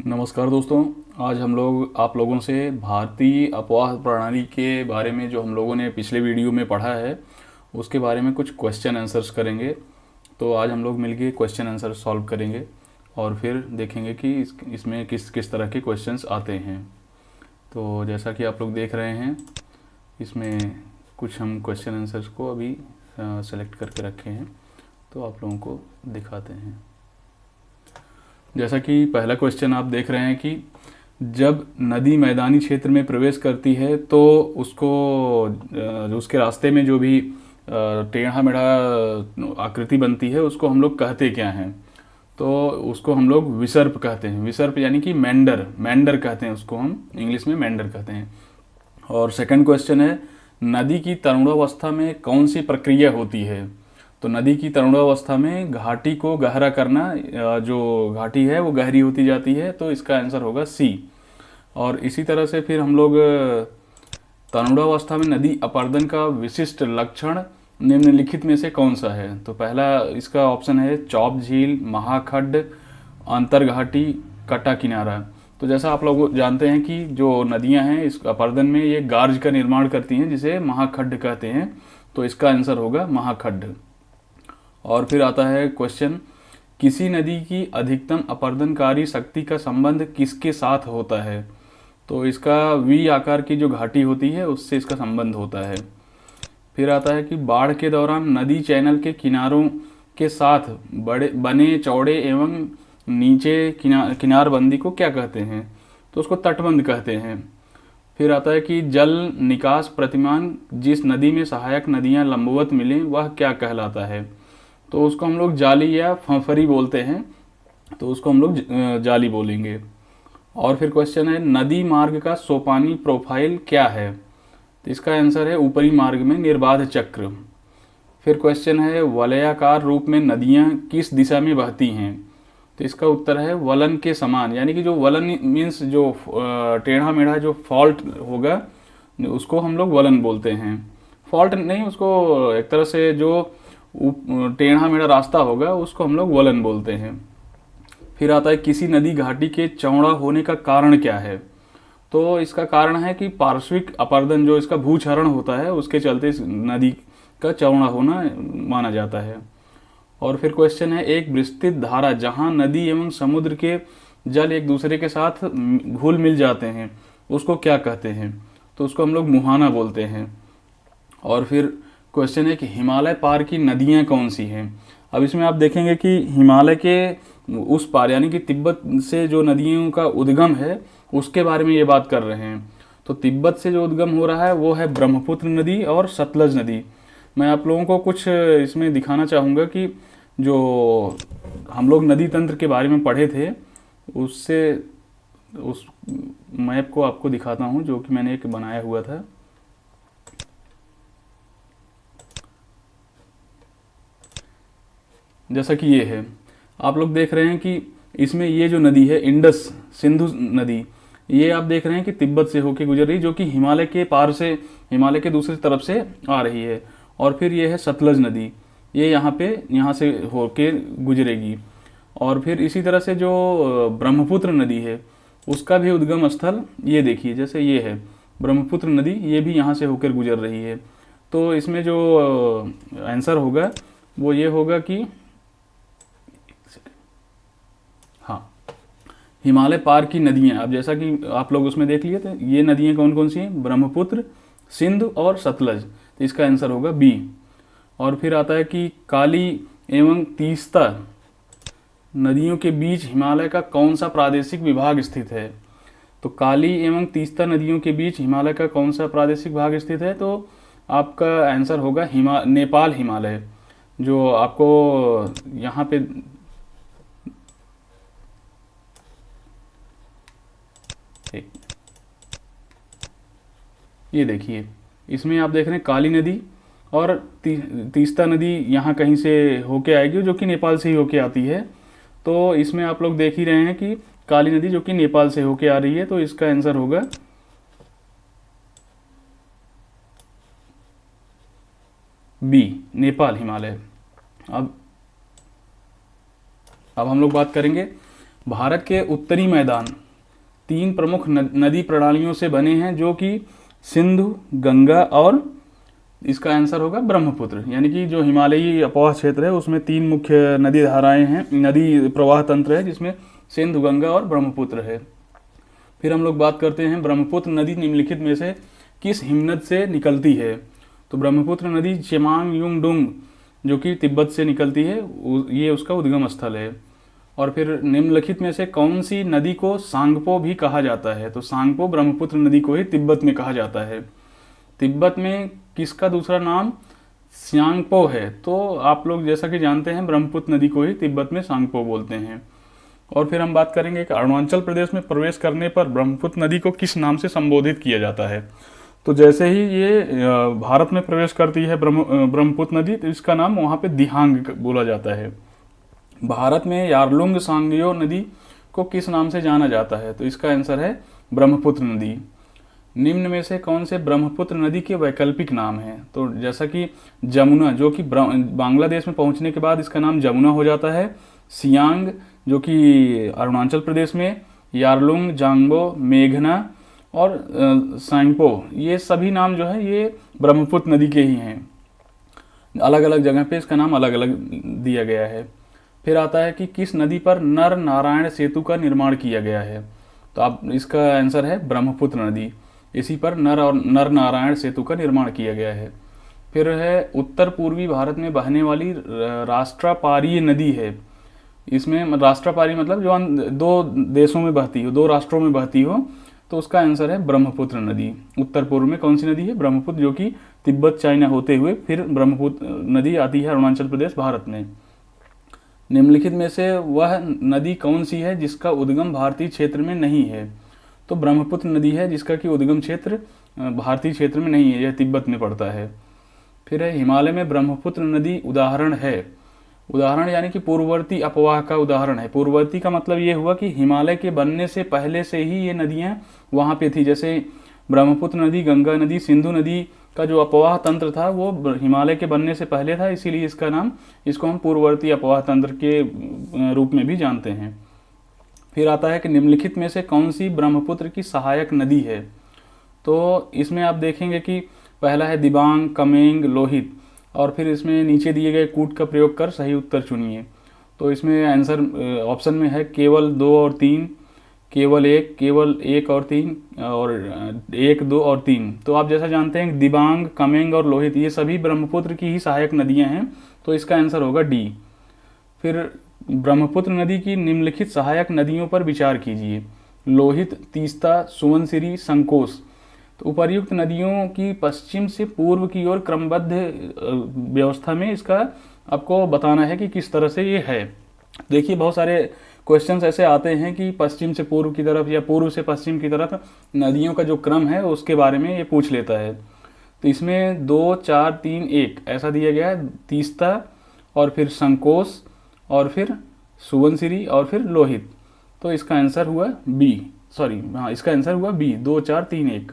नमस्कार दोस्तों। आज हम लोग आप लोगों से भारतीय अपवाह प्रणाली के बारे में जो हम लोगों ने पिछले वीडियो में पढ़ा है उसके बारे में कुछ क्वेश्चन आंसर्स करेंगे। तो आज हम लोग मिलके क्वेश्चन आंसर सॉल्व करेंगे और फिर देखेंगे कि इसमें किस किस तरह के क्वेश्चंस आते हैं। तो जैसा कि आप लोग देख रहे हैं, इसमें कुछ हम क्वेश्चन आंसर्स को अभी सेलेक्ट करके रखे हैं, तो आप लोगों को दिखाते हैं। जैसा कि पहला क्वेश्चन आप देख रहे हैं कि जब नदी मैदानी क्षेत्र में प्रवेश करती है तो उसको जो उसके रास्ते में जो भी टेढ़ा मेढ़ा आकृति बनती है उसको हम लोग कहते क्या हैं? तो उसको हम लोग विसर्प कहते हैं। विसर्प यानी कि मेंडर, मेंडर कहते हैं उसको, हम इंग्लिश में मेंडर कहते हैं। और सेकंड क्वेश्चन है, नदी की तरुणावस्था में कौन सी प्रक्रिया होती है? तो नदी की तरुणावस्था में घाटी को गहरा करना, जो घाटी है वो गहरी होती जाती है, तो इसका आंसर होगा सी। और इसी तरह से फिर हम लोग तरुणावस्था में नदी अपरदन का विशिष्ट लक्षण निम्नलिखित में से कौन सा है? तो पहला इसका ऑप्शन है चौप झील, महाखड्ड, अंतरघाटी, कटा किनारा। तो जैसा आप लोग जानते हैं कि जो नदियां हैं इस अपरदन में ये गार्ज का निर्माण करती हैं जिसे महाखड्ड कहते हैं, तो इसका आंसर होगा महाखड्ड। और फिर आता है क्वेश्चन, किसी नदी की अधिकतम अपरदनकारी शक्ति का संबंध किसके साथ होता है? तो इसका वी आकार की जो घाटी होती है उससे इसका संबंध होता है। फिर आता है कि बाढ़ के दौरान नदी चैनल के किनारों के साथ बड़े बने चौड़े एवं नीचे किनारबंदी को क्या कहते हैं? तो उसको तटबंध कहते हैं। फिर आता है कि जल निकास प्रतिमान जिस नदी में सहायक नदियां लंबवत मिलें वह क्या कहलाता है? तो उसको हम लोग जाली या फंफरी बोलते हैं, तो उसको हम लोग जाली बोलेंगे। और फिर क्वेश्चन है, नदी मार्ग का सोपानी प्रोफाइल क्या है? तो इसका आंसर है ऊपरी मार्ग में निर्बाध चक्र। फिर क्वेश्चन है, वलयाकार रूप में नदियां किस दिशा में बहती हैं? तो इसका उत्तर है वलन के समान, यानी कि जो वलन मीन्स जो टेढ़ा मेढ़ा जो फॉल्ट होगा उसको हम लोग वलन बोलते हैं। फॉल्ट नहीं, उसको एक तरह से जो टेढ़ा मेढ़ा रास्ता होगा उसको हम लोग वलन बोलते हैं। फिर आता है, किसी नदी घाटी के चौड़ा होने का कारण क्या है? तो इसका कारण है कि पार्श्विक अपरदन जो इसका भूक्षरण होता है उसके चलते इस नदी का चौड़ा होना माना जाता है। और फिर क्वेश्चन है, एक विस्तृत धारा जहां नदी एवं समुद्र के जल एक दूसरे के साथ घुल मिल जाते हैं उसको क्या कहते हैं? तो उसको हम लोग मुहाना बोलते हैं। और फिर क्वेश्चन है कि हिमालय पार की नदियां कौन सी हैं? अब इसमें आप देखेंगे कि हिमालय के उस पार यानी कि तिब्बत से जो नदियों का उद्गम है उसके बारे में ये बात कर रहे हैं। तो तिब्बत से जो उद्गम हो रहा है वो है ब्रह्मपुत्र नदी और सतलज नदी। मैं आप लोगों को कुछ इसमें दिखाना चाहूँगा कि जो हम लोग नदी तंत्र के बारे में पढ़े थे उससे उस मैप को आपको दिखाता हूँ जो कि मैंने एक बनाया हुआ था। जैसा कि ये है, आप लोग देख रहे हैं कि इसमें ये जो नदी है इंडस सिंधु नदी, ये आप देख रहे हैं कि तिब्बत से होके गुजर रही, जो कि हिमालय के पार से, हिमालय के दूसरी तरफ से आ रही है। और फिर ये है सतलज नदी, ये यहाँ से होके गुजरेगी। और फिर इसी तरह से जो ब्रह्मपुत्र नदी है उसका भी उद्गम स्थल ये देखिए, जैसे ये है ब्रह्मपुत्र नदी, ये भी यहाँ से होकर गुजर रही है। तो इसमें जो आंसर होगा वो ये होगा कि हाँ, हिमालय पार की नदियाँ। अब जैसा कि आप लोग उसमें देख लिए थे, ये नदियाँ कौन कौन सी हैं? ब्रह्मपुत्र, सिंधु और सतलज। तो इसका आंसर होगा बी। और फिर आता है कि काली एवं तीस्ता नदियों के बीच हिमालय का कौन सा प्रादेशिक विभाग स्थित है? तो काली एवं तीस्ता नदियों के बीच हिमालय का कौन सा प्रादेशिक भाग स्थित है? तो आपका आंसर होगा नेपाल हिमालय, जो आपको यहाँ पे ये देखिए, इसमें आप देख रहे हैं काली नदी और तीस्ता नदी यहाँ कहीं से होके आएगी जो कि नेपाल से ही होके आती है। तो इसमें आप लोग देख ही रहे हैं कि काली नदी जो कि नेपाल से होके आ रही है, तो इसका आंसर होगा बी, नेपाल हिमालय। अब हम लोग बात करेंगे भारत के उत्तरी मैदान 3 प्रमुख नदी प्रणालियों से बने हैं, जो कि सिंधु, गंगा और इसका आंसर होगा ब्रह्मपुत्र। यानी कि जो हिमालयी अपवाह क्षेत्र है उसमें 3 मुख्य नदी धाराएं हैं, नदी प्रवाह तंत्र है, जिसमें सिंधु, गंगा और ब्रह्मपुत्र है। फिर हम लोग बात करते हैं ब्रह्मपुत्र नदी निम्नलिखित में से किस हिमनद से निकलती है। तो ब्रह्मपुत्र नदी चेमांग युंगडुंग जो कि तिब्बत से निकलती है, ये उसका उद्गम स्थल है। और फिर निम्नलिखित में से कौन सी नदी को सांगपो भी कहा जाता है। तो सांगपो ब्रह्मपुत्र नदी को ही तिब्बत में कहा जाता है। तिब्बत में किसका दूसरा नाम स्यांगपो है। तो आप लोग जैसा कि जानते हैं ब्रह्मपुत्र नदी को ही तिब्बत में सांगपो बोलते हैं। और फिर हम बात करेंगे कि अरुणाचल प्रदेश में प्रवेश करने पर ब्रह्मपुत्र नदी को किस नाम से संबोधित किया जाता है। तो जैसे ही ये भारत में प्रवेश करती है ब्रह्मपुत्र नदी, तो इसका नाम वहाँ पे दिहांग बोला जाता है। भारत में यारलुंग सांगयो नदी को किस नाम से जाना जाता है। तो इसका आंसर है ब्रह्मपुत्र नदी। निम्न में से कौन से ब्रह्मपुत्र नदी के वैकल्पिक नाम हैं। तो जैसा कि जमुना, जो कि बांग्लादेश में पहुंचने के बाद इसका नाम जमुना हो जाता है। सियांग जो कि अरुणाचल प्रदेश में, यारलुंग, जांगबो, मेघना और सांगपो, ये सभी नाम जो है ये ब्रह्मपुत्र नदी के ही हैं। अलग अलग जगह पे इसका नाम अलग अलग दिया गया है। फिर आता है कि किस नदी पर नर नारायण सेतु का निर्माण किया गया है। तो आप इसका आंसर है ब्रह्मपुत्र नदी। इसी पर नर नारायण सेतु का निर्माण किया गया है। फिर है उत्तर पूर्वी भारत में बहने वाली राष्ट्रपारीय नदी है। इसमें राष्ट्रपारी मतलब जो 2 देशों में बहती हो, 2 राष्ट्रों में बहती हो, तो उसका आंसर है ब्रह्मपुत्र नदी। उत्तर पूर्व में कौन सी नदी है, ब्रह्मपुत्र, जो कि तिब्बत चाइना होते हुए फिर ब्रह्मपुत्र नदी आती है अरुणाचल प्रदेश भारत में। निम्नलिखित में से वह नदी कौन सी है जिसका उद्गम भारतीय क्षेत्र में नहीं है। तो ब्रह्मपुत्र नदी है जिसका कि उद्गम क्षेत्र भारतीय क्षेत्र में नहीं है, यह तिब्बत में पड़ता है। फिर है हिमालय में ब्रह्मपुत्र नदी उदाहरण है। उदाहरण यानी कि पूर्ववर्ती अपवाह का उदाहरण है। पूर्ववर्ती का मतलब ये हुआ कि हिमालय के बनने से पहले से ही ये नदियाँ वहाँ पे थी। जैसे ब्रह्मपुत्र नदी, गंगा नदी, सिंधु नदी का जो अपवाह तंत्र था वो हिमालय के बनने से पहले था, इसीलिए इसको हम पूर्ववर्ती अपवाह तंत्र के रूप में भी जानते हैं। फिर आता है कि निम्नलिखित में से कौन सी ब्रह्मपुत्र की सहायक नदी है। तो इसमें आप देखेंगे कि पहला है दिबांग, कमेंग, लोहित, और फिर इसमें नीचे दिए गए कूट का प्रयोग कर सही उत्तर चुनिए। तो इसमें आंसर ऑप्शन में है केवल 2 और 3, केवल 1 और 3, और 1, 2 और 3। तो आप जैसा जानते हैं दिबांग, कमेंग और लोहित ये सभी ब्रह्मपुत्र की ही सहायक नदियां हैं, तो इसका आंसर होगा डी। फिर ब्रह्मपुत्र नदी की निम्नलिखित सहायक नदियों पर विचार कीजिए। लोहित, तीस्ता, सुवनसिरी, संकोस। तो उपर्युक्त नदियों की पश्चिम से पूर्व की ओर क्रमबद्ध व्यवस्था में इसका आपको बताना है कि किस तरह से ये है। देखिए बहुत सारे क्वेश्चंस ऐसे आते हैं कि पश्चिम से पूर्व की तरफ या पूर्व से पश्चिम की तरफ नदियों का जो क्रम है उसके बारे में ये पूछ लेता है। तो इसमें 2, 4, 3, 1 ऐसा दिया गया है। तीस्ता और फिर संकोस और फिर सुवनसिरी और फिर लोहित। तो इसका आंसर हुआ बी, इसका आंसर हुआ बी, 2, 4, 3, 1।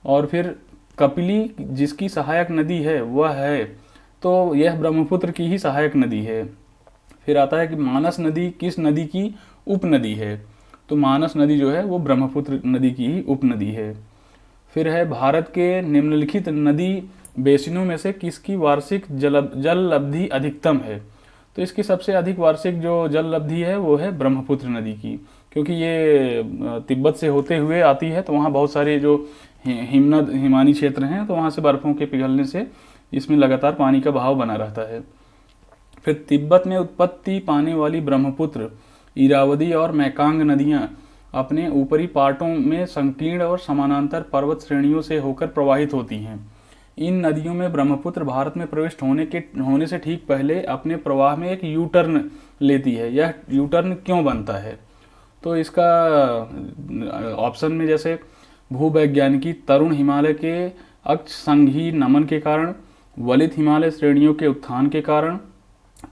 और फिर कपिली जिसकी सहायक नदी है वह है, तो यह ब्रह्मपुत्र की ही सहायक नदी है। फिर आता है कि मानस नदी किस नदी की उपनदी है। तो मानस नदी जो है वो ब्रह्मपुत्र नदी की ही उपनदी है। फिर है भारत के निम्नलिखित नदी बेसिनों में से किसकी वार्षिक जल लब्धि अधिकतम है। तो इसकी सबसे अधिक वार्षिक जो जल लब्धि है वो है ब्रह्मपुत्र नदी की, क्योंकि ये तिब्बत से होते हुए आती है, तो वहाँ बहुत सारे जो हिमानी क्षेत्र हैं, तो वहाँ से बर्फ़ों के पिघलने से इसमें लगातार पानी का बहाव बना रहता है। फिर तिब्बत में उत्पत्ति पाने वाली ब्रह्मपुत्र, इरावदी और मैकांग नदियाँ अपने ऊपरी पार्टों में संकीर्ण और समानांतर पर्वत श्रेणियों से होकर प्रवाहित होती हैं। इन नदियों में ब्रह्मपुत्र भारत में प्रविष्ट होने से ठीक पहले अपने प्रवाह में एक यू टर्न लेती है। यह यू टर्न क्यों बनता है। तो इसका ऑप्शन में जैसे भूवैज्ञानिकी तरुण हिमालय के अक्ष संघी नमन के कारण, वलित हिमालय श्रेणियों के उत्थान के कारण,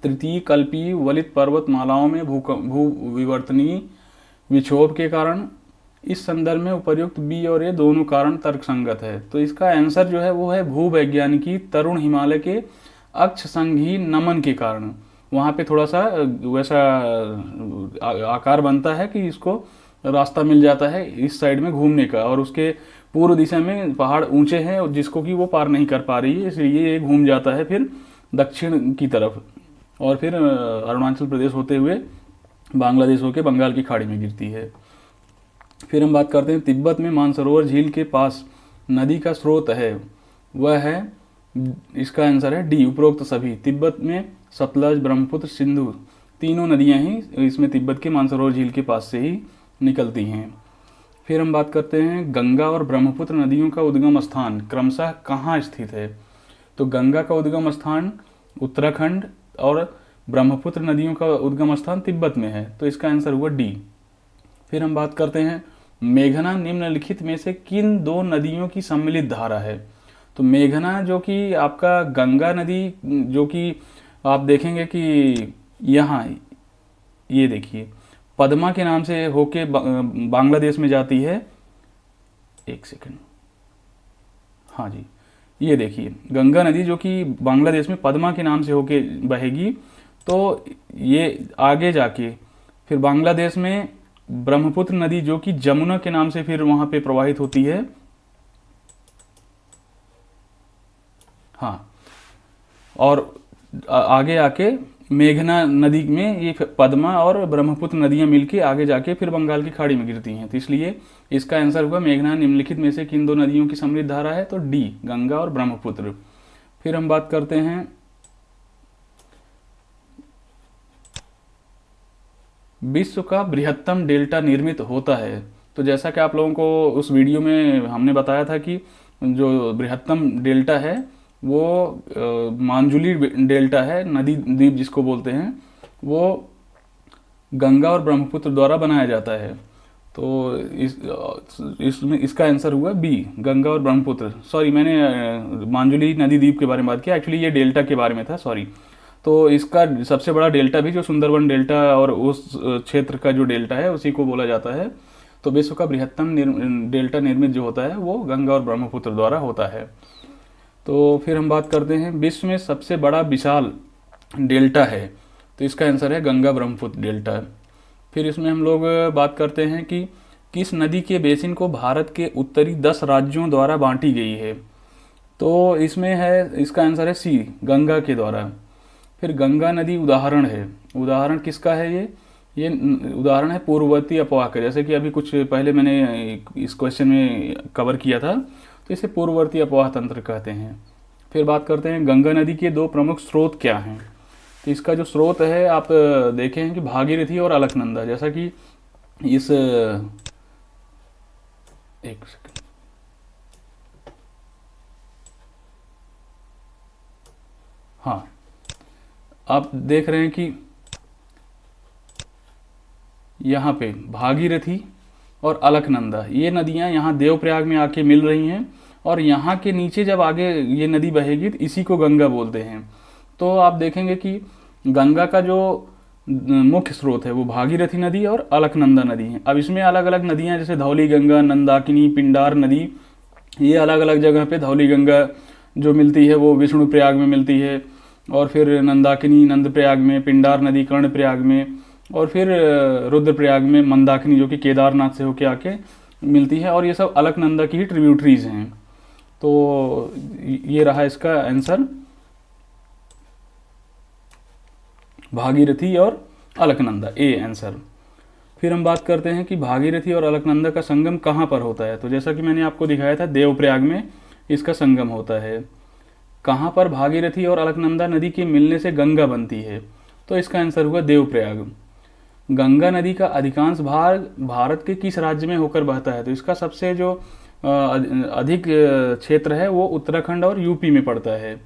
तृतीय कल्पीय वलित पर्वतमालाओं में भूविवर्तनीय विक्षोभ के कारण। इस संदर्भ में उपर्युक्त बी और ए दोनों कारण तर्कसंगत है। तो इसका आंसर जो है वो है भूवैज्ञानिकी तरुण हिमालय के अक्ष संघी नमन के कारण। वहाँ पे थोड़ा सा वैसा आकार बनता है कि इसको रास्ता मिल जाता है इस साइड में घूमने का, और उसके पूर्व दिशा में पहाड़ ऊंचे हैं और जिसको कि वो पार नहीं कर पा रही है, इसलिए ये घूम जाता है फिर दक्षिण की तरफ, और फिर अरुणाचल प्रदेश होते हुए बांग्लादेश होके बंगाल की खाड़ी में गिरती है। फिर हम बात करते हैं तिब्बत में मानसरोवर झील के पास नदी का स्रोत है, वह है, इसका आंसर है डी, उपरोक्त सभी। तिब्बत में सतलज, ब्रह्मपुत्र, सिंधु तीनों नदियां ही इसमें तिब्बत के मानसरोवर झील के पास से ही निकलती हैं। फिर हम बात करते हैं गंगा और ब्रह्मपुत्र नदियों का उद्गम स्थान क्रमशः कहाँ स्थित है। तो गंगा का उद्गम स्थान उत्तराखंड और ब्रह्मपुत्र नदियों का उद्गम स्थान तिब्बत में है, तो इसका आंसर हुआ डी। फिर हम बात करते हैं मेघना निम्नलिखित में से किन दो नदियों की सम्मिलित धारा है। तो मेघना जो कि आपका गंगा नदी, जो कि आप देखेंगे कि यहाँ ये देखिए पद्मा के नाम से होके बांग्लादेश में जाती है। एक सेकंड, हाँ जी, ये देखिए गंगा नदी जो कि बांग्लादेश में पद्मा के नाम से होके बहेगी, तो ये आगे जाके फिर बांग्लादेश में ब्रह्मपुत्र नदी जो कि जमुना के नाम से फिर वहाँ पे प्रवाहित होती है। हाँ, और आगे आके मेघना नदी में ये पद्मा और ब्रह्मपुत्र नदियाँ मिलके आगे जाके फिर बंगाल की खाड़ी में गिरती हैं, तो इसलिए इसका आंसर हुआ मेघना निम्नलिखित में से किन दो नदियों की समृद्ध धारा है, तो डी, गंगा और ब्रह्मपुत्र। फिर हम बात करते हैं विश्व का बृहत्तम डेल्टा निर्मित होता है। तो जैसा कि आप लोगों को उस वीडियो में हमने बताया था कि जो बृहत्तम डेल्टा है वो मांजुली डेल्टा है, नदी द्वीप जिसको बोलते हैं, वो गंगा और ब्रह्मपुत्र द्वारा बनाया जाता है। तो इसमें इसका आंसर हुआ बी, गंगा और ब्रह्मपुत्र। सॉरी, मैंने मांजुली नदी द्वीप के बारे में बात किया, एक्चुअली ये डेल्टा के बारे में था, सॉरी। तो इसका सबसे बड़ा डेल्टा भी जो सुंदरवन डेल्टा और उस क्षेत्र का जो डेल्टा है उसी को बोला जाता है। तो विश्व का बृहत्तम डेल्टा निर्मित जो होता है वो गंगा और ब्रह्मपुत्र द्वारा होता है। तो फिर हम बात करते हैं विश्व में सबसे बड़ा विशाल डेल्टा है, तो इसका आंसर है गंगा ब्रह्मपुत्र डेल्टा। फिर इसमें हम लोग बात करते हैं कि किस नदी के बेसिन को भारत के उत्तरी 10 राज्यों द्वारा बांटी गई है। तो इसमें है, इसका आंसर है सी, गंगा के द्वारा। फिर गंगा नदी उदाहरण है, उदाहरण किसका है ये उदाहरण है पूर्ववर्ती अपवाह का, जैसे कि अभी कुछ पहले मैंने इस क्वेश्चन में कवर किया था, तो इसे पूर्ववर्ती अपवाह तंत्र कहते हैं। फिर बात करते हैं गंगा नदी के दो प्रमुख स्रोत क्या हैं। तो इसका जो स्रोत है आप देखें हैं कि भागीरथी और अलकनंदा, जैसा कि इस एक सेकंड, हाँ, आप देख रहे हैं कि यहाँ पे भागीरथी और अलकनंदा ये नदियाँ यहाँ देवप्रयाग में आके मिल रही हैं, और यहाँ के नीचे जब आगे ये नदी बहेगी तो इसी को गंगा बोलते हैं। तो आप देखेंगे कि गंगा का जो मुख्य स्रोत है वो भागीरथी नदी और अलकनंदा नदी है। अब इसमें अलग अलग नदियाँ जैसे धौली गंगा, नंदाकिनी, पिंडार नदी, ये अलग अलग जगह पे धौली गंगा जो मिलती है वो विष्णुप्रयाग में मिलती है, और फिर नंदाकिनी नंदप्रयाग में, पिंडार नदी कर्णप्रयाग में, और फिर रुद्रप्रयाग में मंदाकिनी जो कि केदारनाथ से होके आके मिलती है, और ये सब अलकनंदा की ही ट्रिब्यूटरीज हैं। तो ये रहा इसका आंसर, भागीरथी और अलकनंदा, ए आंसर। फिर हम बात करते हैं कि भागीरथी और अलकनंदा का संगम कहाँ पर होता है। तो जैसा कि मैंने आपको दिखाया था देवप्रयाग में इसका संगम होता है। कहाँ पर भागीरथी और अलकनंदा नदी के मिलने से गंगा बनती है, तो इसका आंसर हुआ देवप्रयाग। गंगा नदी का अधिकांश भाग भारत के किस राज्य में होकर बहता है। तो इसका सबसे जो अधिक क्षेत्र है वो उत्तराखंड और यूपी में पड़ता है।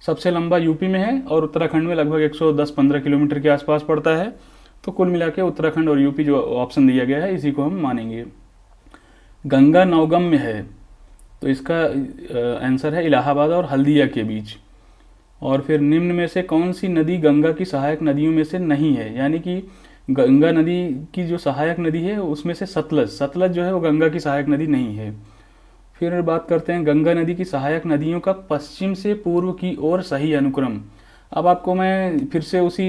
सबसे लंबा यूपी में है और उत्तराखंड में लगभग 110-15 किलोमीटर के आसपास पड़ता है। तो कुल मिला के उत्तराखंड और यूपी जो ऑप्शन दिया गया है इसी को हम मानेंगे। गंगा नौगम्य है, तो इसका आंसर है इलाहाबाद और हल्दिया के बीच। और फिर निम्न में से कौन सी नदी गंगा की सहायक नदियों में से नहीं है, यानी कि गंगा नदी की जो सहायक नदी है उसमें से सतलज जो है वो गंगा की सहायक नदी नहीं है। फिर बात करते हैं गंगा नदी की सहायक नदियों का पश्चिम से पूर्व की ओर सही अनुक्रम। अब आपको मैं फिर से उसी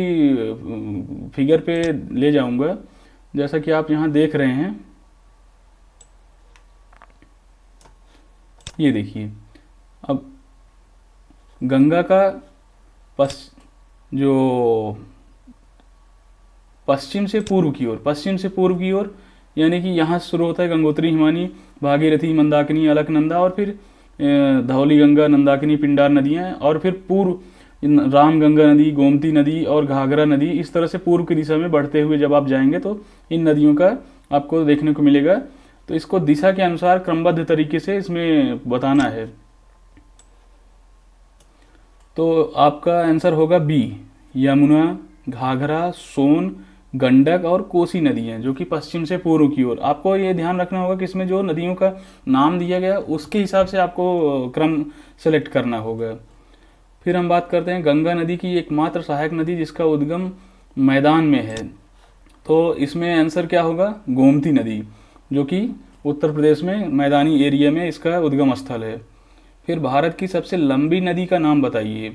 फिगर पे ले जाऊंगा, जैसा कि आप यहाँ देख रहे हैं। ये देखिए, अब गंगा का पस जो पश्चिम से पूर्व की ओर, यानी कि यहाँ से शुरू होता है गंगोत्री, हिमानी, भागीरथी, मंदाकिनी, अलकनंदा, और फिर धौली गंगा, नंदाकिनी, पिंडार नदियाँ, और फिर पूर्व राम गंगा नदी, गोमती नदी और घाघरा नदी। इस तरह से पूर्व की दिशा में बढ़ते हुए जब आप जाएंगे तो इन नदियों का आपको देखने को मिलेगा। तो इसको दिशा के अनुसार क्रमबद्ध तरीके से इसमें बताना है। तो आपका आंसर होगा बी, यमुना, घाघरा, सोन, गंडक और कोसी नदियाँ, जो कि पश्चिम से पूर्व की ओर। आपको ये ध्यान रखना होगा कि इसमें जो नदियों का नाम दिया गया उसके हिसाब से आपको क्रम सेलेक्ट करना होगा। फिर हम बात करते हैं गंगा नदी की एकमात्र सहायक नदी जिसका उद्गम मैदान में है। तो इसमें आंसर क्या होगा? गोमती नदी, जो कि उत्तर प्रदेश में मैदानी एरिया में इसका उद्गम स्थल है। फिर भारत की सबसे लंबी नदी का नाम बताइए।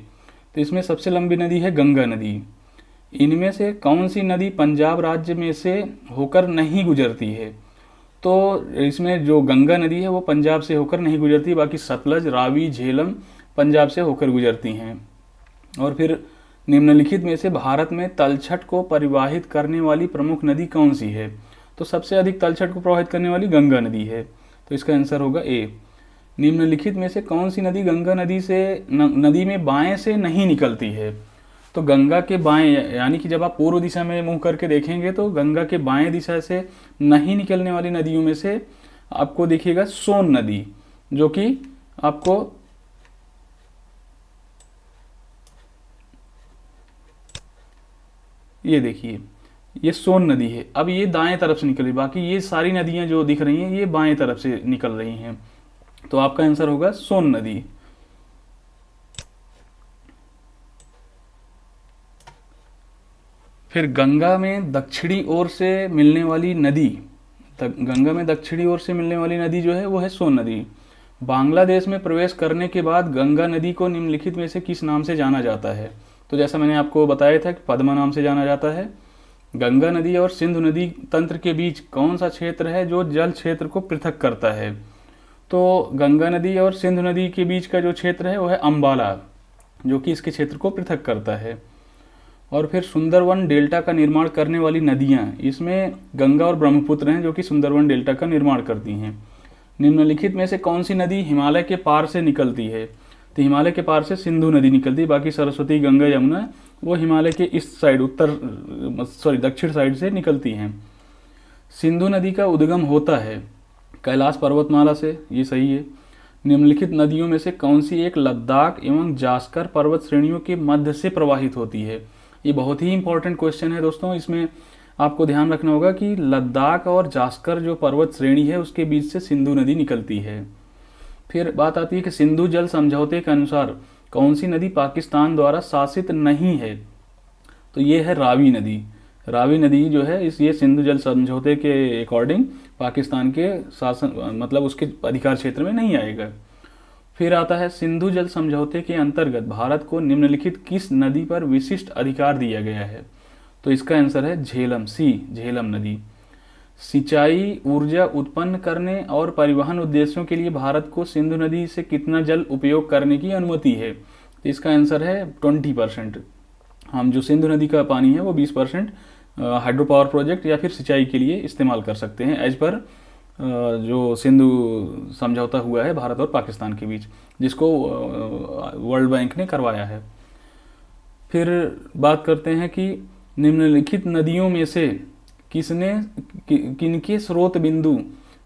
तो इसमें सबसे लंबी नदी है गंगा नदी। इनमें से कौन सी नदी पंजाब राज्य में से होकर नहीं गुजरती है? तो इसमें जो गंगा नदी है वो पंजाब से होकर नहीं गुजरती, बाकी सतलज, रावी, झेलम पंजाब से होकर गुजरती हैं। और फिर निम्नलिखित में से भारत में तलछट को परिवाहित करने वाली प्रमुख नदी कौन सी है? तो सबसे अधिक तलछट को प्रवाहित करने वाली गंगा नदी है। तो इसका आंसर होगा ए। निम्नलिखित में से कौन सी नदी गंगा नदी से नदी में बाएं से नहीं निकलती है? तो गंगा के बाएं, यानी कि जब आप पूर्व दिशा में मुंह करके देखेंगे तो गंगा के बाएं दिशा से नहीं निकलने वाली नदियों में से आपको देखिएगा सोन नदी, जो कि आपको ये देखिए, ये सोन नदी है। अब ये दाएं तरफ से निकल रही, बाकी ये सारी नदियां जो दिख रही हैं ये बाएं तरफ से निकल रही हैं। तो आपका आंसर होगा सोन नदी। फिर गंगा में दक्षिणी ओर से मिलने वाली नदी, गंगा में दक्षिणी ओर से मिलने वाली नदी जो है वो है सोन नदी। बांग्लादेश में प्रवेश करने के बाद गंगा नदी को निम्नलिखित में से किस नाम से जाना जाता है? तो जैसा मैंने आपको बताया था कि पद्मा नाम से जाना जाता है। गंगा नदी और सिंधु नदी तंत्र के बीच कौन सा क्षेत्र है जो जल क्षेत्र को पृथक करता है? तो गंगा नदी और सिंधु नदी के बीच का जो क्षेत्र है वो है अम्बाला, जो कि इसके क्षेत्र को पृथक करता है। और फिर सुंदरवन डेल्टा का निर्माण करने वाली नदियाँ, इसमें गंगा और ब्रह्मपुत्र हैं जो कि सुंदरवन डेल्टा का निर्माण करती हैं। निम्नलिखित में से कौन सी नदी हिमालय के पार से निकलती है? तो हिमालय के पार से सिंधु नदी निकलती है, बाकी सरस्वती, गंगा, यमुना वो हिमालय के इस साइड दक्षिण साइड से निकलती हैं। सिंधु नदी का उद्गम होता है कैलाश पर्वतमाला से, ये सही है। निम्नलिखित नदियों में से कौन सी एक लद्दाख एवं जास्कर पर्वत श्रेणियों के मध्य से प्रवाहित होती है? ये बहुत ही इंपॉर्टेंट क्वेश्चन है दोस्तों। इसमें आपको ध्यान रखना होगा कि लद्दाख और जास्कर जो पर्वत श्रेणी है उसके बीच से सिंधु नदी निकलती है। फिर बात आती है कि सिंधु जल समझौते के अनुसार कौन सी नदी पाकिस्तान द्वारा शासित नहीं है? तो ये है रावी नदी। रावी नदी जो है ये सिंधु जल समझौते के अकॉर्डिंग पाकिस्तान के शासन, मतलब उसके अधिकार क्षेत्र में नहीं आएगा। फिर आता है सिंधु जल समझौते के अंतर्गत भारत को निम्नलिखित किस नदी पर विशिष्ट अधिकार दिया गया है? तो इसका आंसर है झेलम, सी, झेलम नदी। सिंचाई, ऊर्जा उत्पन्न करने और परिवहन उद्देश्यों के लिए भारत को सिंधु नदी से कितना जल उपयोग करने की अनुमति है? तो इसका आंसर है 20%। हम जो सिंधु नदी का पानी है वो 20% हाइड्रो पावर प्रोजेक्ट या फिर सिंचाई के लिए इस्तेमाल कर सकते हैं, एज पर जो सिंधु समझौता हुआ है भारत और पाकिस्तान के बीच, जिसको वर्ल्ड बैंक ने करवाया है। फिर बात करते हैं कि निम्नलिखित नदियों में से किनके स्रोत बिंदु,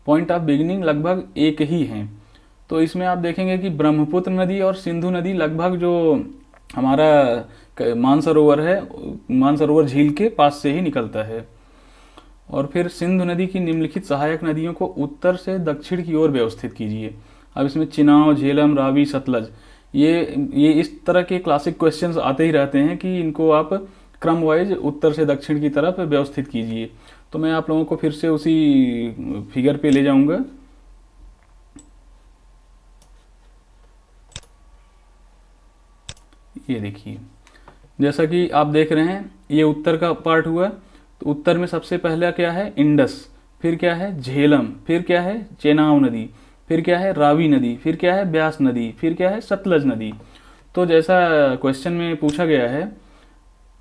पॉइंट ऑफ बिगिनिंग, लगभग एक ही हैं? तो इसमें आप देखेंगे कि ब्रह्मपुत्र नदी और सिंधु नदी लगभग जो हमारा मानसरोवर है, मानसरोवर झील के पास से ही निकलता है। और फिर सिंधु नदी की निम्नलिखित सहायक नदियों को उत्तर से दक्षिण की ओर व्यवस्थित कीजिए। अब इसमें चिनाव, झेलम, रावी, सतलज, ये इस तरह के क्लासिक क्वेश्चंस आते ही रहते हैं कि इनको आप क्रम वाइज उत्तर से दक्षिण की तरफ व्यवस्थित कीजिए। तो मैं आप लोगों को फिर से उसी फिगर पे ले जाऊंगा। ये देखिए, जैसा कि आप देख रहे हैं ये उत्तर का पार्ट हुआ, तो उत्तर में सबसे पहला क्या है, इंडस, फिर क्या है, झेलम, फिर क्या है, चेनाब नदी, फिर क्या है, रावी नदी, फिर क्या है, ब्यास नदी, फिर क्या है, सतलज नदी। तो जैसा क्वेश्चन में पूछा गया है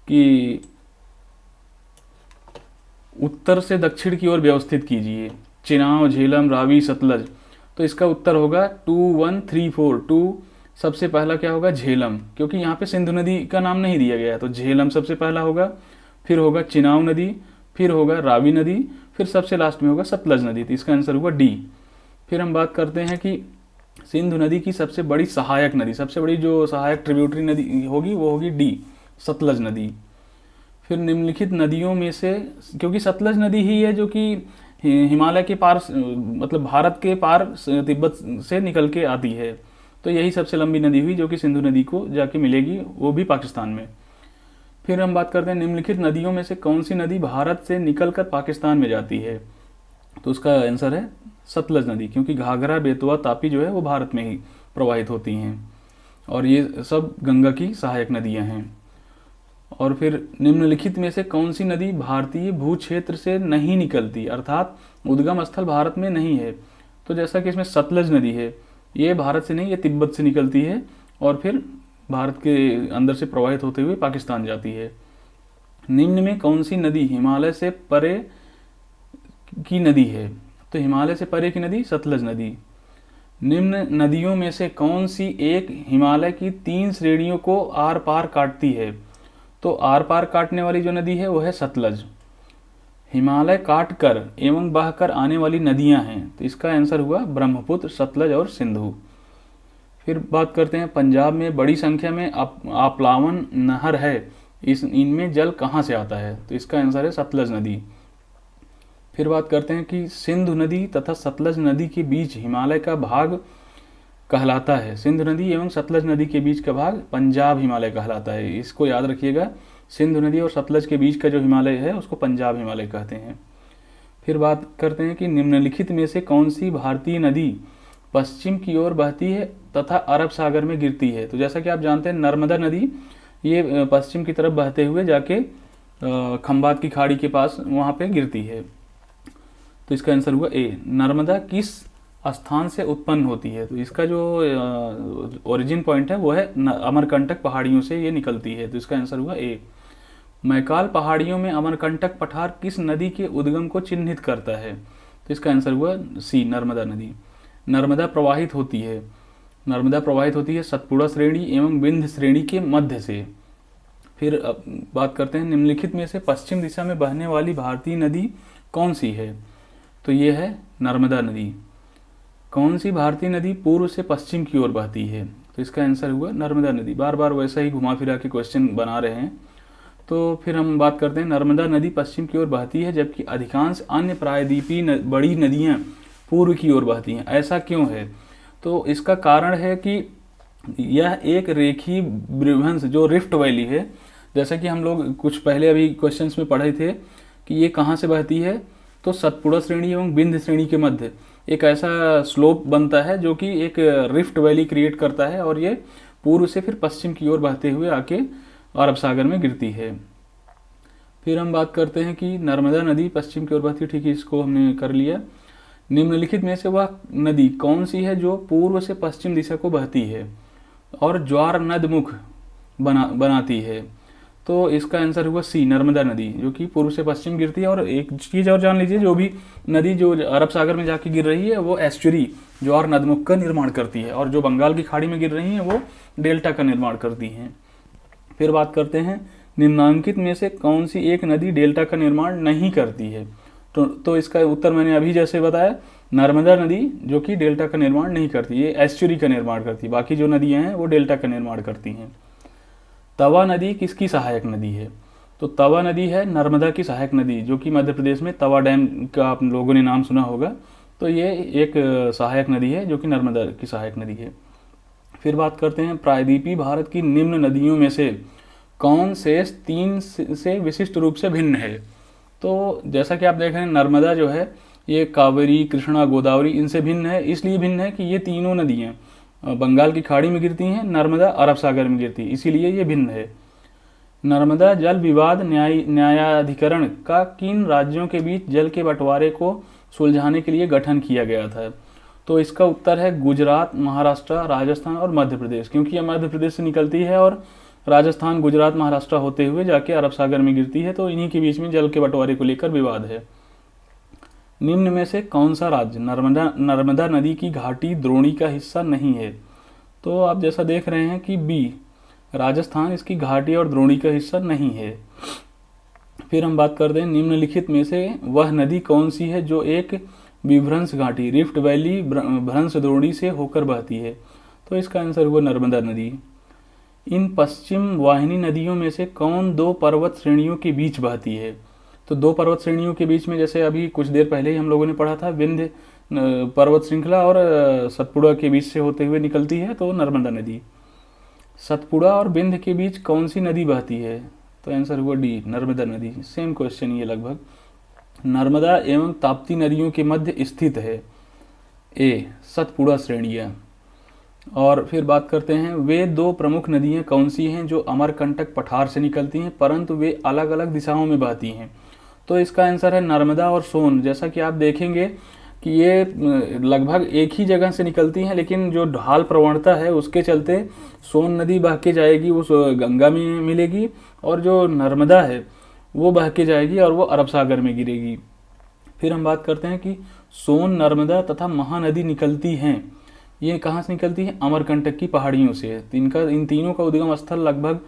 कि उत्तर से दक्षिण की ओर व्यवस्थित कीजिए, चेनाब, झेलम, रावी, सतलज। तो इसका उत्तर होगा 2 1 3 4। 2 सबसे पहला क्या होगा, झेलम, क्योंकि यहाँ पे सिंधु नदी का नाम नहीं दिया गया है, तो झेलम सबसे पहला होगा, फिर होगा चेनाब नदी, फिर होगा रावी नदी, फिर सबसे लास्ट में होगा सतलज नदी। तो इसका आंसर होगा डी। फिर हम बात करते हैं कि सिंधु नदी की सबसे बड़ी सहायक नदी, सबसे बड़ी जो सहायक ट्रिब्यूटरी नदी होगी वो होगी डी, सतलज नदी। फिर निम्नलिखित नदियों में से, क्योंकि सतलज नदी ही है जो कि हिमालय के पार, मतलब भारत के पार तिब्बत से निकल के आती है, तो यही सबसे लंबी नदी हुई जो कि सिंधु नदी को जाके मिलेगी, वो भी पाकिस्तान में। फिर हम बात करते हैं निम्नलिखित नदियों में से कौन सी नदी भारत से निकलकर पाकिस्तान में जाती है। तो उसका आंसर है सतलज नदी, क्योंकि घाघरा, बेतवा, तापी जो है वो भारत में ही प्रवाहित होती हैं, और ये सब गंगा की सहायक नदियाँ हैं। और फिर निम्नलिखित में से कौन सी नदी भारतीय भू क्षेत्र से नहीं निकलती, अर्थात उद्गम स्थल भारत में नहीं है। तो जैसा कि इसमें सतलज नदी है, ये भारत से नहीं, ये तिब्बत से निकलती है और फिर भारत के अंदर से प्रवाहित होते हुए पाकिस्तान जाती है। निम्न में कौन सी नदी हिमालय से परे की नदी है। तो हिमालय से परे की नदी सतलज नदी। निम्न नदियों में से कौन सी एक हिमालय की 3 श्रेणियों को आर पार काटती है। तो आर पार काटने वाली जो नदी है वो है सतलज। हिमालय काट कर एवं बहकर आने वाली नदियां हैं, तो इसका आंसर हुआ ब्रह्मपुत्र, सतलज और सिंधु। फिर बात करते हैं पंजाब में बड़ी संख्या में आपलावन नहर है, इनमें जल कहाँ से आता है। तो इसका आंसर है सतलज नदी। फिर बात करते हैं कि सिंधु नदी तथा सतलज नदी के बीच हिमालय का भाग कहलाता है। सिंधु नदी एवं सतलज नदी के बीच का भाग पंजाब हिमालय कहलाता है, इसको याद रखिएगा। सिंधु नदी और सतलज के बीच का जो हिमालय है उसको पंजाब हिमालय कहते हैं। फिर बात करते हैं कि निम्नलिखित में से कौन सी भारतीय नदी पश्चिम की ओर बहती है तथा अरब सागर में गिरती है। तो जैसा कि आप जानते हैं नर्मदा नदी ये पश्चिम की तरफ बहते हुए जाके खंबात की खाड़ी के पास वहाँ पे गिरती है। तो इसका आंसर हुआ ए। नर्मदा किस स्थान से उत्पन्न होती है। तो इसका जो ओरिजिन पॉइंट है वो है अमरकंटक पहाड़ियों से ये निकलती है। तो इसका आंसर हुआ ए। मैकाल पहाड़ियों में अमरकंटक पठार किस नदी के उद्गम को चिन्हित करता है। तो इसका आंसर हुआ सी, नर्मदा नदी। नर्मदा प्रवाहित होती है सतपुड़ा श्रेणी एवं विंध्य श्रेणी के मध्य से। फिर अब बात करते हैं निम्नलिखित में से पश्चिम दिशा में बहने वाली भारतीय नदी कौन सी है। तो ये है नर्मदा नदी। कौन सी भारतीय नदी पूर्व से पश्चिम की ओर बहती है। तो इसका आंसर हुआ नर्मदा नदी। बार बार वैसा ही घुमा फिरा के क्वेश्चन बना रहे हैं। तो फिर हम बात करते हैं नर्मदा नदी पश्चिम की ओर बहती है जबकि अधिकांश अन्य प्रायद्वीपीय बड़ी नदियां पूर्व की ओर बहती हैं। ऐसा क्यों है। तो इसका कारण है कि यह एक रेखीय भ्रंश जो रिफ्ट वैली है, जैसा कि हम लोग कुछ पहले अभी क्वेश्चंस में पढ़े थे कि ये कहाँ से बहती है। तो सतपुड़ा श्रेणी एवं विंध्य श्रेणी के मध्य एक ऐसा स्लोप बनता है जो कि एक रिफ्ट वैली क्रिएट करता है और ये पूर्व से फिर पश्चिम की ओर बहते हुए आके अरब सागर में गिरती है। फिर हम बात करते हैं कि नर्मदा नदी पश्चिम की ओर बहती है, ठीक है, इसको हमने कर लिया। निम्नलिखित में से वह नदी कौन सी है जो पूर्व से पश्चिम दिशा को बहती है और ज्वार नदमुख बनाती है। तो इसका आंसर हुआ सी, नर्मदा नदी, जो कि पूर्व से पश्चिम गिरती है। और एक चीज़ और जान लीजिए, जो भी नदी जो अरब सागर में जाके गिर रही है वो एस्चुरी ज्वार नदमुख का निर्माण करती है, और जो बंगाल की खाड़ी में गिर रही हैं वो डेल्टा का निर्माण करती हैं। फिर बात करते हैं निम्नांकित में से कौन सी एक नदी डेल्टा का निर्माण नहीं करती है। तो इसका उत्तर मैंने अभी जैसे बताया, नर्मदा नदी जो कि डेल्टा का निर्माण नहीं करती, ये एस्चुरी का निर्माण करती है। बाकी जो नदियां हैं वो डेल्टा का निर्माण करती हैं। तवा नदी किसकी सहायक नदी है। तो तवा नदी है नर्मदा की सहायक नदी, जो कि मध्य प्रदेश में तवा डैम का आप लोगों ने नाम सुना होगा। तो ये एक सहायक नदी है जो कि नर्मदा की सहायक नदी है। फिर बात करते हैं प्रायद्वीपीय भारत की निम्न नदियों में से कौन शेष 3 से विशिष्ट रूप से भिन्न है। तो जैसा कि आप देख रहे हैं नर्मदा जो है ये कावेरी, कृष्णा, गोदावरी इनसे भिन्न है। इसलिए भिन्न है कि ये तीनों नदियाँ बंगाल की खाड़ी में गिरती हैं, नर्मदा अरब सागर में गिरती है, इसीलिए ये भिन्न है। नर्मदा जल विवाद न्यायाधिकरण का किन राज्यों के बीच जल के बंटवारे को सुलझाने के लिए गठन किया गया था? तो इसका उत्तर है गुजरात, महाराष्ट्र, राजस्थान और मध्य प्रदेश, क्योंकि यह मध्य प्रदेश से निकलती है और राजस्थान, गुजरात, महाराष्ट्र होते हुए जाके अरब सागर में गिरती है, तो इन्हीं के बीच में जल के बंटवारे को लेकर विवाद है। निम्न में से कौन सा राज्य नर्मदा नदी की घाटी द्रोणी का हिस्सा नहीं है? तो आप जैसा देख रहे हैं कि बी, राजस्थान इसकी घाटी और द्रोणी का हिस्सा नहीं है। फिर हम बात करते हैं निम्नलिखित में से वह नदी कौन सी है जो एक विभ्रंश घाटी रिफ्ट वैली भ्रंश द्रोणी से होकर बहती है? तो इसका आंसर हुआ नर्मदा नदी। इन पश्चिम वाहिनी नदियों में से कौन दो पर्वत श्रेणियों के बीच बहती है? तो दो पर्वत श्रेणियों के बीच में, जैसे अभी कुछ देर पहले ही हम लोगों ने पढ़ा था, विंध्य पर्वत श्रृंखला और सतपुड़ा के बीच से होते हुए निकलती है, तो नर्मदा नदी। सतपुड़ा और विंध्य के बीच कौन सी नदी बहती है? तो आंसर हुआ डी, नर्मदा नदी। सेम क्वेश्चन ये लगभग। नर्मदा एवं ताप्ती नदियों के मध्य स्थित है? ए, सतपुड़ा श्रेणियाँ। और फिर बात करते हैं वे दो प्रमुख नदियाँ कौन सी हैं जो अमरकंटक पठार से निकलती हैं परंतु वे अलग अलग दिशाओं में बहती हैं? तो इसका आंसर है नर्मदा और सोन। जैसा कि आप देखेंगे कि ये लगभग एक ही जगह से निकलती हैं, लेकिन जो ढाल प्रवणता है उसके चलते सोन नदी बह के जाएगी, उस गंगा में मिलेगी, और जो नर्मदा है वो बह के जाएगी और वो अरब सागर में गिरेगी। फिर हम बात करते हैं कि सोन, नर्मदा तथा महानदी निकलती हैं, ये कहाँ से निकलती है? अमरकंटक की पहाड़ियों से। इन तीनों का उद्गम स्थल लगभग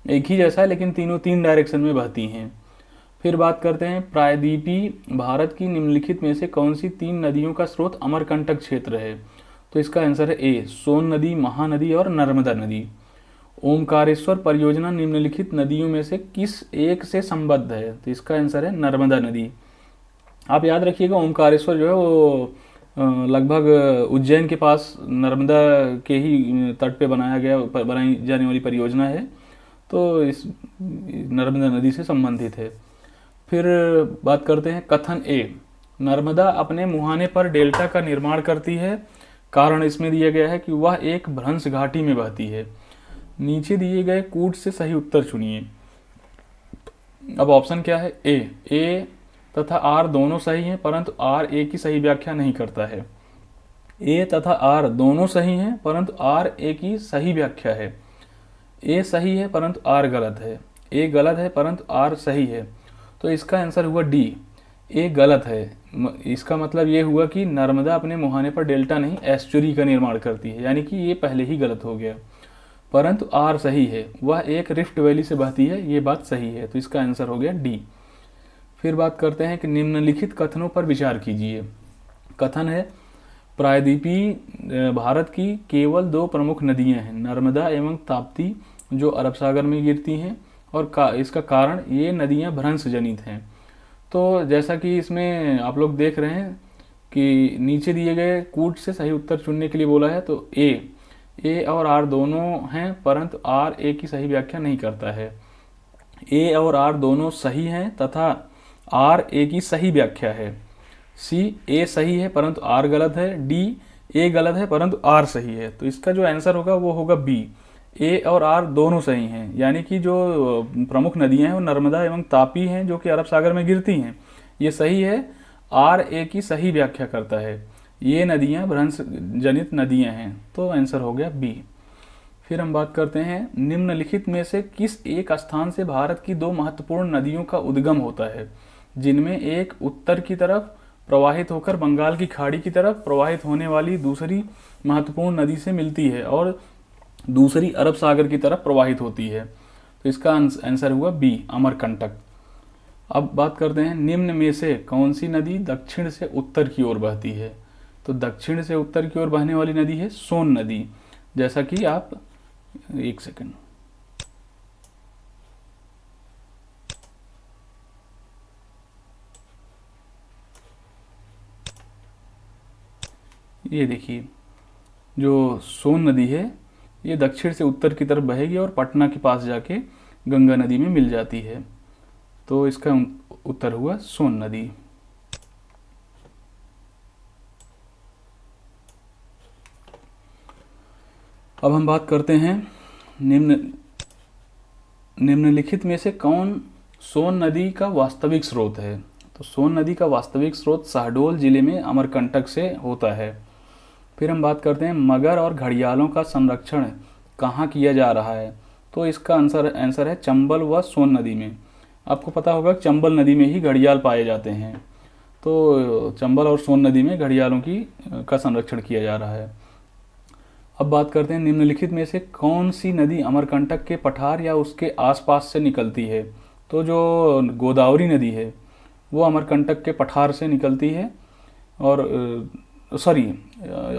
एक ही जैसा है, लेकिन तीनों तीन डायरेक्शन में बहती हैं। फिर बात करते हैं प्रायद्वीपीय भारत की निम्नलिखित में से कौन सी तीन नदियों का स्रोत अमरकंटक क्षेत्र है? तो इसका आंसर है ए, सोन नदी, महानदी और नर्मदा नदी। ओमकारेश्वर परियोजना निम्नलिखित नदियों में से किस एक से संबद्ध है? तो इसका आंसर है नर्मदा नदी। आप याद रखिएगा, ओमकारेश्वर जो है वो लगभग उज्जैन के पास नर्मदा के ही तट पे बनाई जाने वाली परियोजना है, तो इस नर्मदा नदी से संबंधित है। फिर बात करते हैं कथन ए, नर्मदा अपने मुहाने पर डेल्टा का निर्माण करती है। कारण इसमें दिया गया है कि वह एक भ्रंश घाटी में बहती है। नीचे दिए गए कूट से सही उत्तर चुनिए। अब ऑप्शन क्या है? ए तथा आर दोनों सही हैं परंतु आर ए की सही व्याख्या नहीं करता है। ए तथा आर दोनों सही हैं परंतु आर ए की सही व्याख्या है। ए सही है परंतु आर गलत है। ए गलत है परंतु आर सही है। तो इसका आंसर हुआ डी, ए गलत है। इसका मतलब ये हुआ कि नर्मदा अपने मुहाने पर डेल्टा नहीं एस्चुरी का निर्माण करती है, यानी कि ये पहले ही गलत हो गया। परंतु आर सही है, वह एक रिफ्ट वैली से बहती है, ये बात सही है। तो इसका आंसर हो गया डी। फिर बात करते हैं कि निम्नलिखित कथनों पर विचार कीजिए। कथन है प्रायद्वीपीय भारत की केवल दो प्रमुख नदियां हैं, नर्मदा एवं ताप्ती, जो अरब सागर में गिरती हैं, और इसका कारण ये नदियां भ्रंश जनित हैं। तो जैसा कि इसमें आप लोग देख रहे हैं कि नीचे दिए गए कूट से सही उत्तर चुनने के लिए बोला है, तो ए और आर दोनों हैं परंतु आर ए की सही व्याख्या नहीं करता है। ए और आर दोनों सही हैं तथा आर ए की सही व्याख्या है। सी, ए सही है परंतु आर गलत है। डी, ए गलत है परंतु आर सही है। तो इसका जो आंसर होगा वो होगा बी, ए और आर दोनों सही हैं, यानी कि जो प्रमुख नदियां हैं वो नर्मदा एवं तापी हैं जो कि अरब सागर में गिरती हैं, ये सही है। आर ए की सही व्याख्या करता है, ये नदियां भ्रंश जनित नदियां हैं। तो आंसर हो गया बी। फिर हम बात करते हैं निम्नलिखित में से किस एक स्थान से भारत की दो महत्वपूर्ण नदियों का उद्गम होता है, जिनमें एक उत्तर की तरफ प्रवाहित होकर बंगाल की खाड़ी की तरफ प्रवाहित होने वाली दूसरी महत्वपूर्ण नदी से मिलती है और दूसरी अरब सागर की तरफ प्रवाहित होती है। तो इसका आंसर हुआ बी, अमरकंटक। अब बात करते हैं निम्न में से कौन सी नदी दक्षिण से उत्तर की ओर बहती है? तो दक्षिण से उत्तर की ओर बहने वाली नदी है सोन नदी। जैसा कि आप, एक सेकंड, ये देखिए, जो सोन नदी है ये दक्षिण से उत्तर की तरफ बहेगी और पटना के पास जाके गंगा नदी में मिल जाती है। तो इसका उत्तर हुआ सोन नदी। अब हम बात करते हैं निम्नलिखित में से कौन सोन नदी का वास्तविक स्रोत है? तो सोन नदी का वास्तविक स्रोत शहडोल जिले में अमरकंटक से होता है। फिर हम बात करते हैं मगर और घड़ियालों का संरक्षण कहाँ किया जा रहा है? तो इसका आंसर है चंबल व सोन नदी में। आपको पता होगा चंबल नदी में ही घड़ियाल पाए जाते हैं, तो चंबल और सोन नदी में घड़ियालों का संरक्षण किया जा रहा है। अब बात करते हैं निम्नलिखित में से कौन सी नदी अमरकंटक के पठार या उसके आसपास से निकलती है? तो जो गोदावरी नदी है वो अमरकंटक के पठार से निकलती है, और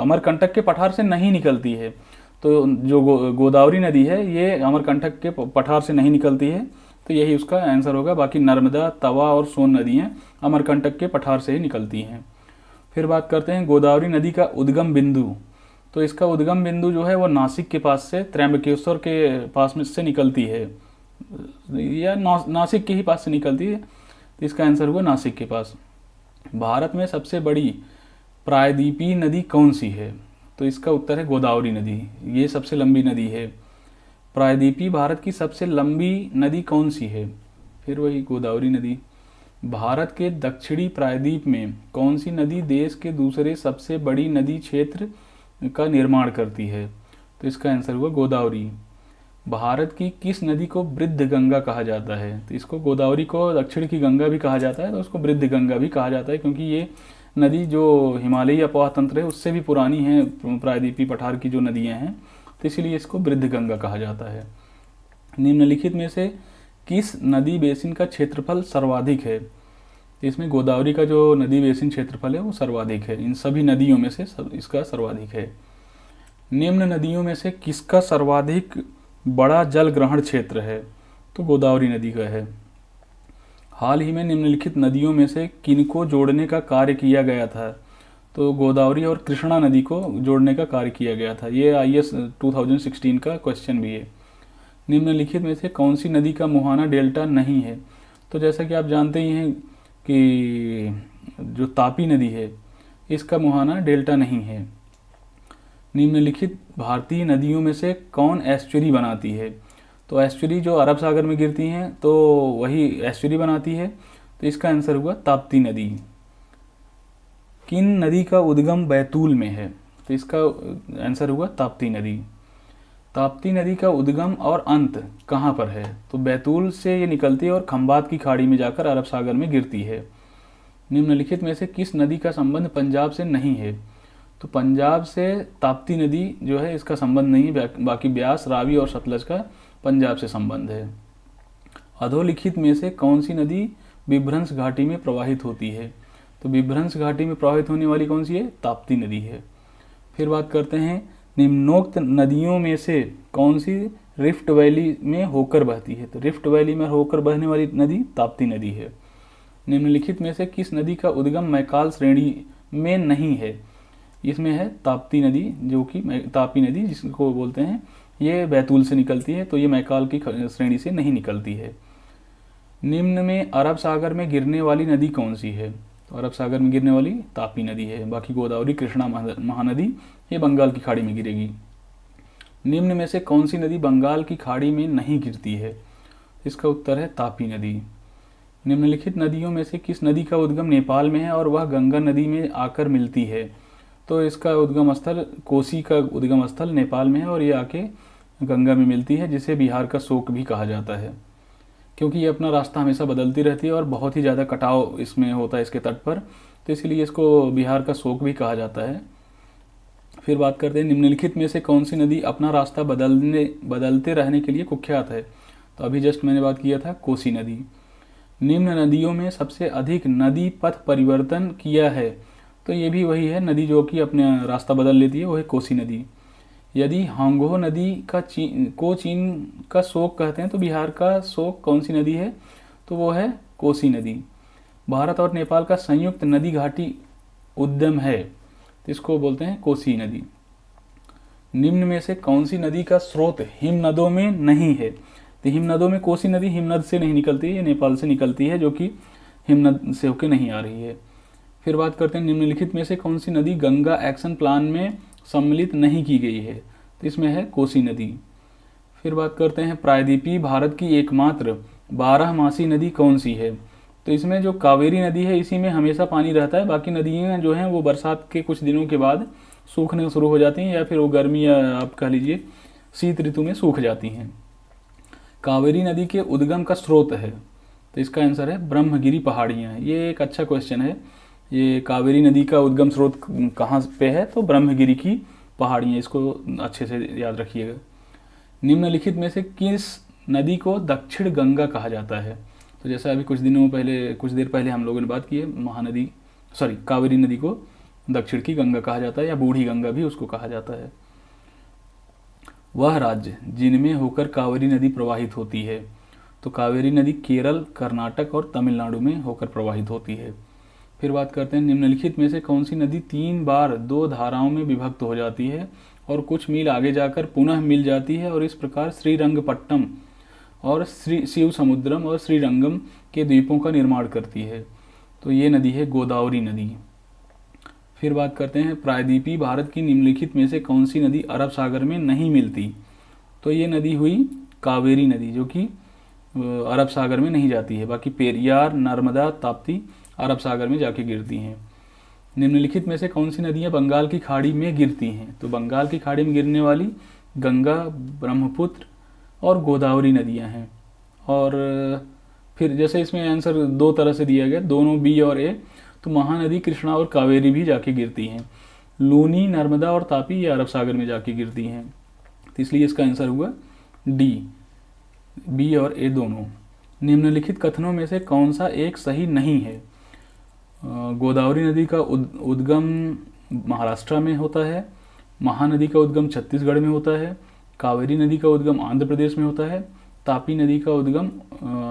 अमरकंटक के पठार से नहीं निकलती है। तो जो गोदावरी नदी है ये अमरकंटक के पठार से नहीं निकलती है, तो यही उसका आंसर होगा। बाकी नर्मदा, तवा और सोन नदियाँ अमरकंटक के पठार से ही निकलती हैं। फिर बात करते हैं गोदावरी नदी का उद्गम बिंदु। तो इसका उद्गम बिंदु जो है वो नासिक के पास से, त्र्यंबकेश्वर के पास में से निकलती है, या नासिक के ही पास से निकलती है, तो इसका आंसर हुआ नासिक के पास। भारत में सबसे बड़ी प्रायद्वीपीय नदी कौन सी है? तो इसका उत्तर है गोदावरी नदी, ये सबसे लंबी नदी है। प्रायद्वीपीय भारत की सबसे लंबी नदी कौन सी है? फिर वही गोदावरी नदी। भारत के दक्षिणी प्रायद्वीप में कौन सी नदी देश के दूसरे सबसे बड़ी नदी क्षेत्र का निर्माण करती है? तो इसका आंसर हुआ गोदावरी। भारत की किस नदी को वृद्ध गंगा कहा जाता है? तो इसको गोदावरी को दक्षिण की गंगा भी कहा जाता है, तो उसको वृद्ध गंगा भी कहा जाता है, क्योंकि ये नदी जो हिमालयी अफवाह तंत्र है उससे भी पुरानी है, प्रायद्वीपीय पठार की जो नदियाँ हैं, तो इसीलिए इसको वृद्ध गंगा कहा जाता है। निम्नलिखित में से किस नदी बेसिन का क्षेत्रफल सर्वाधिक है? इसमें गोदावरी का जो नदी बेसिन क्षेत्रफल है वो सर्वाधिक है, इन सभी नदियों में से इसका सर्वाधिक है। निम्न नदियों में से किसका सर्वाधिक बड़ा जल ग्रहण क्षेत्र है? तो गोदावरी नदी का है। हाल ही में निम्नलिखित नदियों में से किनको जोड़ने का कार्य किया गया था? तो गोदावरी और कृष्णा नदी को जोड़ने का कार्य किया गया था। ये IAS 2016 का क्वेश्चन भी है। निम्नलिखित में से कौन सी नदी का मुहाना डेल्टा नहीं है? तो जैसा कि आप जानते ही हैं कि जो तापी नदी है इसका मुहाना डेल्टा नहीं है। निम्नलिखित भारतीय नदियों में से कौन एस्चुरी बनाती है? तो एस्चुरी जो अरब सागर में गिरती हैं तो वही एस्चुरी बनाती है, तो इसका आंसर हुआ ताप्ती नदी। किन नदी का उद्गम बैतूल में है? तो इसका आंसर हुआ ताप्ती नदी। ताप्ती नदी का उद्गम और अंत कहाँ पर है? तो बैतूल से ये निकलती है और खंबात की खाड़ी में जाकर अरब सागर में गिरती है। निम्नलिखित में से किस नदी का संबंध पंजाब से नहीं है? तो पंजाब से ताप्ती नदी जो है इसका संबंध नहीं है, बाकी ब्यास, रावी और सतलज का पंजाब से संबंध है। अधोलिखित में से कौन सी नदी बिभ्रंश घाटी में प्रवाहित होती है? तो बिभ्रंश घाटी में प्रवाहित होने वाली कौन सी है? ताप्ती नदी है। फिर बात करते हैं निम्नोक्त नदियों में से कौन सी रिफ्ट वैली में होकर बहती है? तो रिफ्ट वैली में होकर बहने वाली नदी ताप्ती नदी है। निम्नलिखित में से किस नदी का उद्गम मैकाल श्रेणी में नहीं है? इसमें है ताप्ती नदी, जो कि तापी नदी जिसको बोलते हैं, ये बैतूल से निकलती है, तो ये मैकाल की श्रेणी से नहीं निकलती है। निम्न में अरब सागर में गिरने वाली नदी कौन सी है? तो अरब सागर में गिरने वाली तापी नदी है। बाकी गोदावरी, कृष्णा महानदी ये बंगाल की खाड़ी में गिरेगी। निम्न में से कौन सी नदी बंगाल की खाड़ी में नहीं गिरती है? इसका उत्तर है तापी नदी। निम्नलिखित नदियों में से किस नदी का उद्गम नेपाल में है और वह गंगा नदी में आकर मिलती है? तो इसका उद्गम स्थल, कोसी का उद्गम स्थल नेपाल में है और ये आके गंगा में मिलती है, जिसे बिहार का शोक भी कहा जाता है, क्योंकि ये अपना रास्ता हमेशा बदलती रहती है और बहुत ही ज़्यादा कटाव इसमें होता है इसके तट पर, तो इसलिए इसको बिहार का शोक भी कहा जाता है। फिर बात करते हैं निम्नलिखित में से कौन सी नदी अपना रास्ता बदलते रहने के लिए कुख्यात है? तो अभी जस्ट मैंने बात किया था कोसी नदी। निम्न नदियों में सबसे अधिक नदी पथ परिवर्तन किया है? तो ये भी वही है नदी जो कि अपने रास्ता बदल लेती है, वो है कोसी नदी। यदि हांगो नदी का चीन का शोक कहते हैं, तो बिहार का शोक कौन सी नदी है? तो वो है कोसी नदी। भारत और नेपाल का संयुक्त नदी घाटी उद्यम है, तो इसको बोलते हैं कोसी नदी। निम्न में से कौन सी नदी का स्रोत हिमनदों में नहीं है? तो हिमनदों में कोसी नदी हिमनद से नहीं निकलती है, ये नेपाल से निकलती है, जो कि हिमनद से होकर नहीं आ रही है। फिर बात करते हैं निम्नलिखित में से कौन सी नदी गंगा एक्शन प्लान में सम्मिलित नहीं की गई है? तो इसमें है कोसी नदी। फिर बात करते हैं प्रायद्वीपीय भारत की एकमात्र 12मासी नदी कौन सी है। तो इसमें जो कावेरी नदी है इसी में हमेशा पानी रहता है, बाकी नदियाँ जो हैं वो बरसात के कुछ दिनों के बाद सूखने शुरू हो जाती हैं, या फिर वो गर्मी या आप कह लीजिए शीत ऋतु में सूख जाती हैं। कावेरी नदी के उद्गम का स्रोत है, तो इसका आंसर है ब्रह्मगिरी पहाड़ियाँ। ये एक अच्छा क्वेश्चन है। ये कावेरी नदी का उद्गम स्रोत कहाँ पे है, तो ब्रह्मगिरी की पहाड़ियाँ, इसको अच्छे से याद रखिएगा। निम्नलिखित में से किस नदी को दक्षिण गंगा कहा जाता है। तो जैसा अभी कुछ देर पहले हम लोगों ने बात की है, कावेरी नदी को दक्षिण की गंगा कहा जाता है, या बूढ़ी गंगा भी उसको कहा जाता है। वह राज्य जिनमें होकर कावेरी नदी प्रवाहित होती है। तो कावेरी नदी केरल, कर्नाटक और तमिलनाडु में होकर प्रवाहित होती है। फिर बात करते हैं निम्नलिखित में से कौन सी नदी 3 बार 2 धाराओं में विभक्त हो जाती है और कुछ मील आगे जाकर पुनः मिल जाती है, और इस प्रकार श्रीरंगपट्टनम और शिव समुद्रम और श्रीरंगम के द्वीपों का निर्माण करती है। तो ये नदी है गोदावरी नदी। फिर बात करते हैं प्रायद्वीपीय भारत की निम्नलिखित में से कौन सी नदी अरब सागर में नहीं मिलती। तो ये नदी हुई कावेरी नदी, जो कि अरब सागर में नहीं जाती है। बाकी पेरियार, नर्मदा, ताप्ती अरब सागर में जाके गिरती हैं। निम्नलिखित में से कौन सी नदियाँ बंगाल की खाड़ी में गिरती हैं। तो बंगाल की खाड़ी में गिरने वाली गंगा, ब्रह्मपुत्र और गोदावरी नदियाँ हैं। और फिर जैसे इसमें आंसर 2 तरह से दिया गया, दोनों बी और ए, तो महानदी कृष्णा और कावेरी भी जाके गिरती हैं। लूनी, नर्मदा और तापी ये अरब सागर में जाके गिरती हैं, तो इसलिए इसका आंसर हुआ डी, बी और ए दोनों। निम्नलिखित कथनों में से कौन सा एक सही नहीं है। गोदावरी नदी का उद्गम महाराष्ट्र में होता है, महानदी का उद्गम छत्तीसगढ़ में होता है, कावेरी नदी का उद्गम आंध्र प्रदेश में होता है, तापी नदी का उद्गम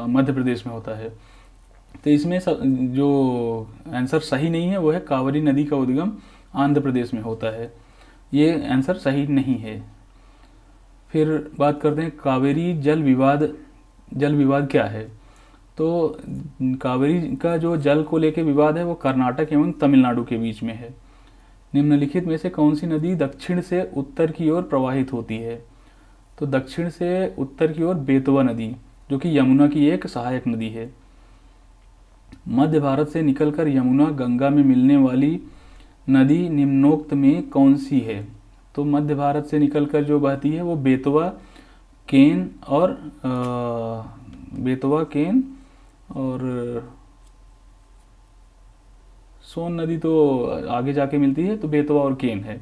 मध्य प्रदेश में होता है। तो इसमें जो आंसर सही नहीं है वो है कावेरी नदी का उद्गम आंध्र प्रदेश में होता है। ये आंसर सही नहीं है। फिर बात करते हैं कावेरी जल विवाद क्या है। तो कावेरी का जो जल को लेकर विवाद है वो कर्नाटक एवं तमिलनाडु के बीच में है। निम्नलिखित में से कौन सी नदी दक्षिण से उत्तर की ओर प्रवाहित होती है। तो दक्षिण से उत्तर की ओर बेतवा नदी, जो कि यमुना की एक सहायक नदी है। मध्य भारत से निकलकर यमुना गंगा में मिलने वाली नदी निम्नोक्त में कौन सी है। तो मध्य भारत से निकलकर जो बहती है वो बेतवा, केन और सोन नदी तो आगे जाके मिलती है, तो बेतवा और केन है।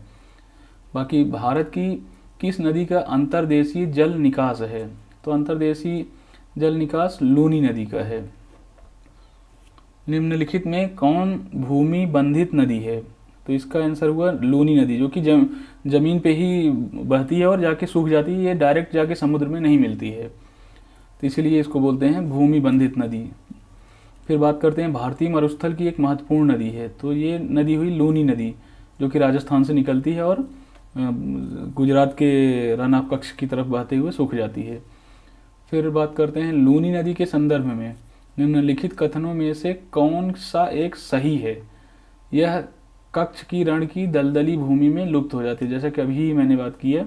बाकी भारत की किस नदी का अंतर्देशीय जल निकास है। तो अंतर्देशीय जल निकास लूनी नदी का है। निम्नलिखित में कौन भूमि बंधित नदी है। तो इसका आंसर हुआ लूनी नदी, जो कि जमीन पे ही बहती है और जाके सूख जाती है, ये डायरेक्ट जाके समुद्र में नहीं मिलती है, तो इसीलिए इसको बोलते हैं भूमि बंधित नदी। फिर बात करते हैं भारतीय मरुस्थल की एक महत्वपूर्ण नदी है। तो ये नदी हुई लूनी नदी, जो कि राजस्थान से निकलती है और गुजरात के रन ऑफ कच्छ की तरफ बहते हुए सूख जाती है। फिर बात करते हैं लूनी नदी के संदर्भ में निम्नलिखित कथनों में से कौन सा एक सही है। यह कच्छ की रण की दलदली भूमि में लुप्त हो जाती है, जैसा कि अभी मैंने बात की है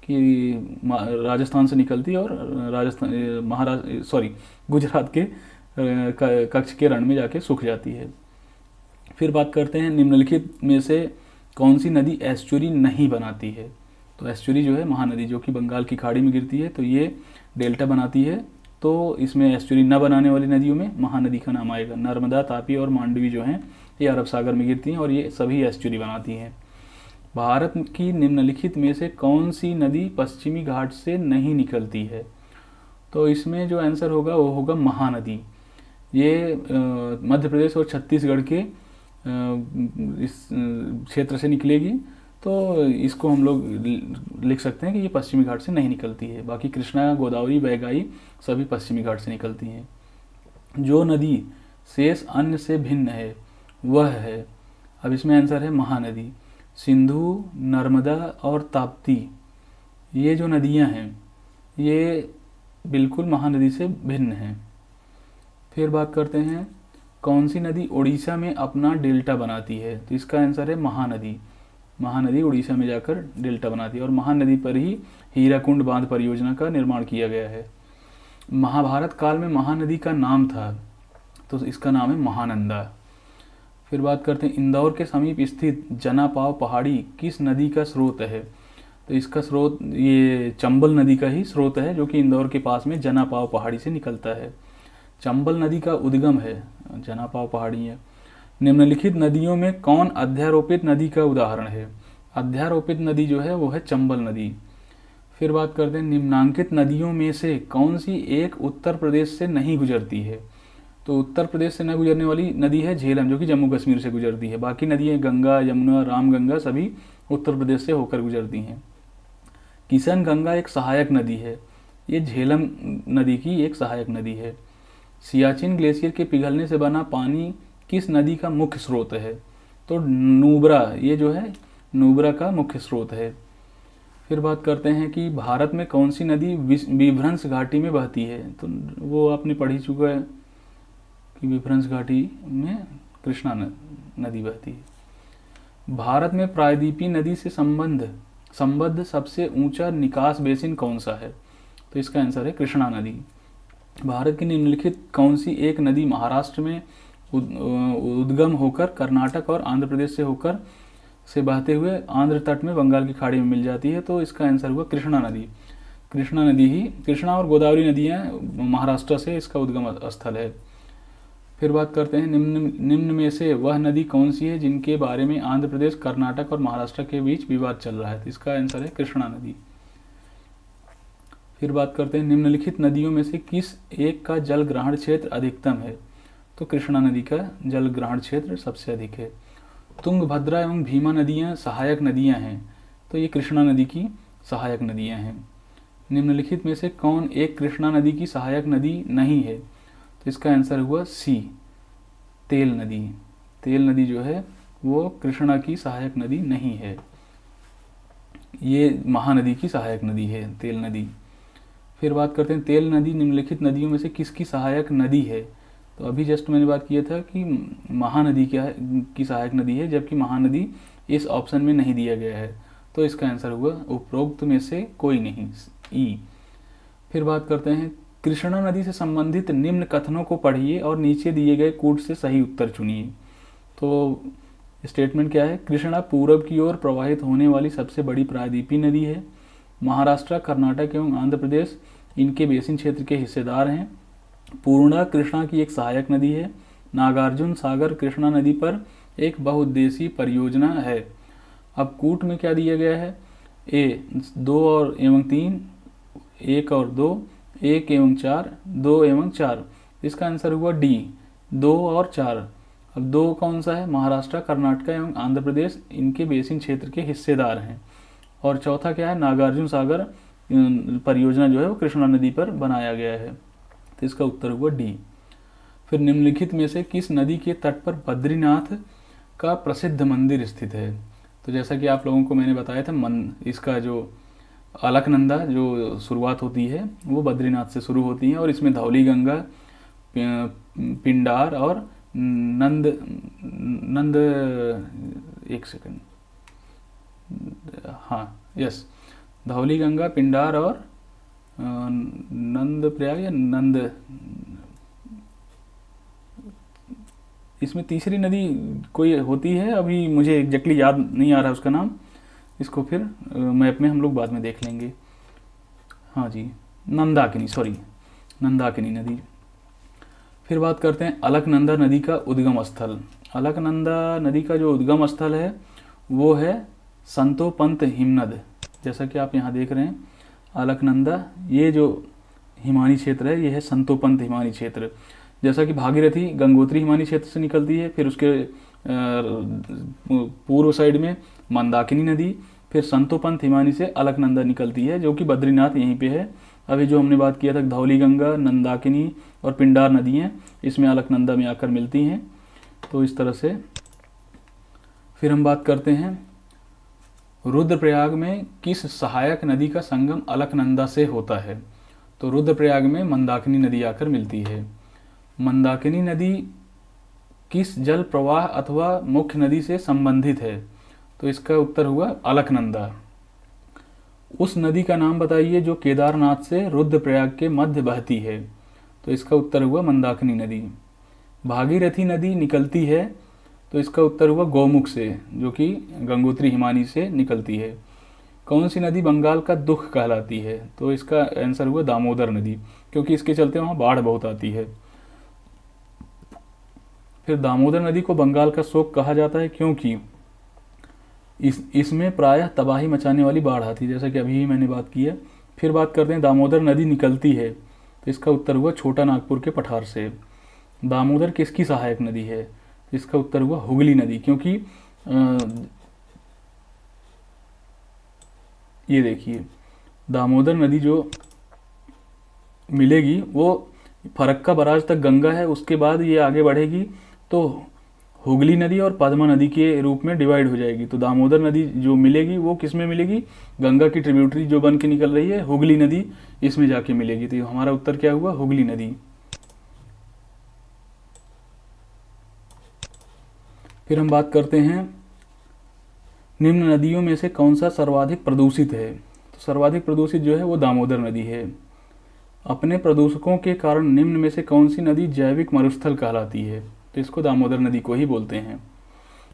कि राजस्थान से निकलती है और गुजरात के कच्छ के रण में जाके सूख जाती है। फिर बात करते हैं निम्नलिखित में से कौन सी नदी एस्चुरी नहीं बनाती है। तो एस्चुरी जो है महानदी, जो कि बंगाल की खाड़ी में गिरती है, तो ये डेल्टा बनाती है, तो इसमें एस्चुरी न बनाने वाली नदियों में महानदी का नाम आएगा। नर्मदा, तापी और मांडवी जो हैं ये अरब सागर में गिरती हैं और ये सभी एस्चुरी बनाती हैं। भारत की निम्नलिखित में से कौन सी नदी पश्चिमी घाट से नहीं निकलती है। तो इसमें जो आंसर होगा वो होगा महानदी। ये मध्य प्रदेश और छत्तीसगढ़ के इस क्षेत्र से निकलेगी, तो इसको हम लोग लिख सकते हैं कि ये पश्चिमी घाट से नहीं निकलती है। बाकी कृष्णा, गोदावरी, बैगाई सभी पश्चिमी घाट से निकलती हैं। जो नदी शेष अन्य से भिन्न है वह है, अब इसमें आंसर है महानदी। सिंधु, नर्मदा और ताप्ती ये जो नदियां हैं ये बिल्कुल महानदी से भिन्न हैं। फिर बात करते हैं कौन सी नदी उड़ीसा में अपना डेल्टा बनाती है। तो इसका आंसर है महानदी। महानदी उड़ीसा में जाकर डेल्टा बनाती है और महानदी पर ही हीराकुंड बांध परियोजना का निर्माण किया गया है। महाभारत काल में महानदी का नाम था, तो इसका नाम है महानंदा। फिर बात करते हैं इंदौर के समीप स्थित जनापाव पहाड़ी किस नदी का स्रोत है। तो इसका स्रोत ये चंबल नदी का ही स्रोत है, जो कि इंदौर के पास में जनापाव पहाड़ी से निकलता है। चंबल नदी का उद्गम है, जनापाव पहाड़ी है। निम्नलिखित नदियों में कौन अध्यारोपित नदी का उदाहरण है। अध्यारोपित नदी जो है वो है चंबल नदी। फिर बात करते हैं निम्नांकित नदियों में से कौन सी एक उत्तर प्रदेश से नहीं गुजरती है। तो उत्तर प्रदेश से न गुजरने वाली नदी है झेलम, जो कि जम्मू कश्मीर से गुजरती है। बाकी नदियाँ गंगा, यमुना, रामगंगा सभी उत्तर प्रदेश से होकर गुजरती हैं। किशन गंगा एक सहायक नदी है, ये झेलम नदी की एक सहायक नदी है। सियाचिन ग्लेशियर के पिघलने से बना पानी किस नदी का मुख्य स्रोत है। तो नुब्रा, ये जो है नुब्रा का मुख्य स्रोत है। फिर बात करते हैं कि भारत में कौन सी नदी विभ्रंश घाटी में बहती है। तो वो आपने पढ़ ही चुका है कि विभ्रंश घाटी में कृष्णा नदी बहती है। भारत में प्रायद्वीपीय नदी से संबद्ध सबसे ऊंचा निकास बेसिन कौन सा है। तो इसका आंसर है कृष्णा नदी। भारत की निम्नलिखित कौन सी एक नदी महाराष्ट्र में उद्गम होकर कर्नाटक और आंध्र प्रदेश से होकर से बहते हुए आंध्र तट में बंगाल की खाड़ी में मिल जाती है। तो इसका आंसर हुआ कृष्णा नदी। कृष्णा नदी ही, कृष्णा और गोदावरी नदियाँ महाराष्ट्र से इसका उद्गम स्थल है। फिर बात करते हैं निम्न में से वह नदी कौन सी है जिनके बारे में आंध्र प्रदेश, कर्नाटक और महाराष्ट्र के बीच विवाद चल रहा है। तो इसका आंसर है कृष्णा नदी। फिर बात करते हैं निम्नलिखित नदियों में से किस एक का जल ग्रहण क्षेत्र अधिकतम है। तो कृष्णा नदी का जल ग्रहण क्षेत्र सबसे अधिक है। तुंगभद्रा एवं भीमा नदियाँ सहायक नदियाँ हैं, तो ये कृष्णा नदी की सहायक नदियाँ हैं। निम्नलिखित में से कौन एक कृष्णा नदी की सहायक नदी नहीं है। तो इसका आंसर हुआ सी, तेल नदी। तेल नदी जो है वो कृष्णा की सहायक नदी नहीं है, ये महानदी की सहायक नदी है तेल नदी। फिर बात करते हैं तेल नदी निम्नलिखित नदियों में से किसकी सहायक नदी है। तो अभी जस्ट मैंने बात किया था कि महानदी की सहायक नदी है, जबकि महानदी इस ऑप्शन में नहीं दिया गया है। तो इसका आंसर हुआ उपरोक्त में से कोई नहीं, ई। फिर बात करते हैं कृष्णा नदी से संबंधित निम्न कथनों को पढ़िए और नीचे दिए गए कूट से सही उत्तर चुनिए। तो स्टेटमेंट क्या है, कृष्णा पूरब की ओर प्रवाहित होने वाली सबसे बड़ी प्रायद्वीपीय नदी है। महाराष्ट्र, कर्नाटक एवं आंध्र प्रदेश इनके बेसिन क्षेत्र के हिस्सेदार हैं। पूर्णा कृष्णा की एक सहायक नदी है। नागार्जुन सागर कृष्णा नदी पर एक बहुउद्देशीय परियोजना है। अब कूट में क्या दिया गया है, ए 2 और एवं 3, 1 और 2, 1 एवं 4, 2 एवं 4। इसका आंसर हुआ डी, 2 और 4। अब 2 कौन सा है, महाराष्ट्र, कर्नाटक एवं आंध्र प्रदेश इनके बेसिन क्षेत्र के हिस्सेदार हैं। और चौथा क्या है, नागार्जुन सागर परियोजना जो है वो कृष्णा नदी पर बनाया गया है। तो इसका उत्तर हुआ डी। फिर निम्नलिखित में से किस नदी के तट पर बद्रीनाथ का प्रसिद्ध मंदिर स्थित है। तो जैसा कि आप लोगों को मैंने बताया था, इसका जो अलकनंदा जो शुरुआत होती है वो बद्रीनाथ से शुरू होती है और इसमें धौली गंगा, पिंडार और नंद एक सेकंड, हाँ यस, धौली गंगा, पिंडार और नंद प्रयाग या नंद, इसमें तीसरी नदी कोई होती है, अभी मुझे एग्जैक्टली याद नहीं आ रहा उसका नाम। इसको फिर मैप में हम लोग बाद में देख लेंगे। हाँ जी, नंदाकिनी नदी। फिर बात करते हैं अलकनंदा नदी का उद्गम स्थल। अलकनंदा नदी का जो उद्गम स्थल है वो है संतोपंत हिमनद। जैसा कि आप यहाँ देख रहे हैं अलकनंदा, ये जो हिमानी क्षेत्र है ये है संतोपंत हिमानी क्षेत्र। जैसा कि भागीरथी गंगोत्री हिमानी क्षेत्र से निकलती है, फिर उसके पूर्व साइड में मंदाकिनी नदी, फिर संतोपंत हिमानी से अलकनंदा निकलती है जो कि बद्रीनाथ यहीं पे है। अभी जो हमने बात किया था धौली गंगा, नंदाकिनी और पिंडार नदियाँ इसमें अलकनंदा में आकर मिलती हैं। तो इस तरह से फिर हम बात करते हैं रुद्रप्रयाग में किस सहायक नदी का संगम अलकनंदा से होता है। तो रुद्रप्रयाग में मंदाकिनी नदी आकर मिलती है। मंदाकिनी नदी किस जल प्रवाह अथवा मुख्य नदी से संबंधित है। तो इसका उत्तर हुआ अलकनंदा। उस नदी का नाम बताइए जो केदारनाथ से रुद्रप्रयाग के मध्य बहती है। तो इसका उत्तर हुआ मंदाकिनी नदी। भागीरथी नदी निकलती है, तो इसका उत्तर हुआ गौमुख से, जो कि गंगोत्री हिमानी से निकलती है। कौन सी नदी बंगाल का दुख कहलाती है? तो इसका आंसर हुआ दामोदर नदी, क्योंकि इसके चलते वहाँ बाढ़ बहुत आती है। फिर दामोदर नदी को बंगाल का शोक कहा जाता है क्योंकि इसमें प्रायः तबाही मचाने वाली बाढ़ आती है, जैसा कि अभी ही मैंने बात की है। फिर बात करते हैं दामोदर नदी निकलती है, तो इसका उत्तर हुआ छोटा नागपुर के पठार से। दामोदर किसकी सहायक नदी है? इसका उत्तर हुआ हुगली नदी, क्योंकि ये देखिए दामोदर नदी जो मिलेगी वो फरक्का बराज तक गंगा है, उसके बाद ये आगे बढ़ेगी तो हुगली नदी और पद्मा नदी के रूप में डिवाइड हो जाएगी। तो दामोदर नदी जो मिलेगी वो किस में मिलेगी? गंगा की ट्रिब्यूटरी जो बन के निकल रही है हुगली नदी, इसमें जाके मिलेगी। तो हमारा उत्तर क्या हुआ? हुगली नदी। फिर हम बात करते हैं निम्न नदियों में से कौन सा सर्वाधिक प्रदूषित है? तो सर्वाधिक प्रदूषित जो है वो दामोदर नदी है। अपने प्रदूषकों के कारण निम्न में से कौन सी नदी जैविक मरुस्थल कहलाती है? तो इसको दामोदर नदी को ही बोलते हैं।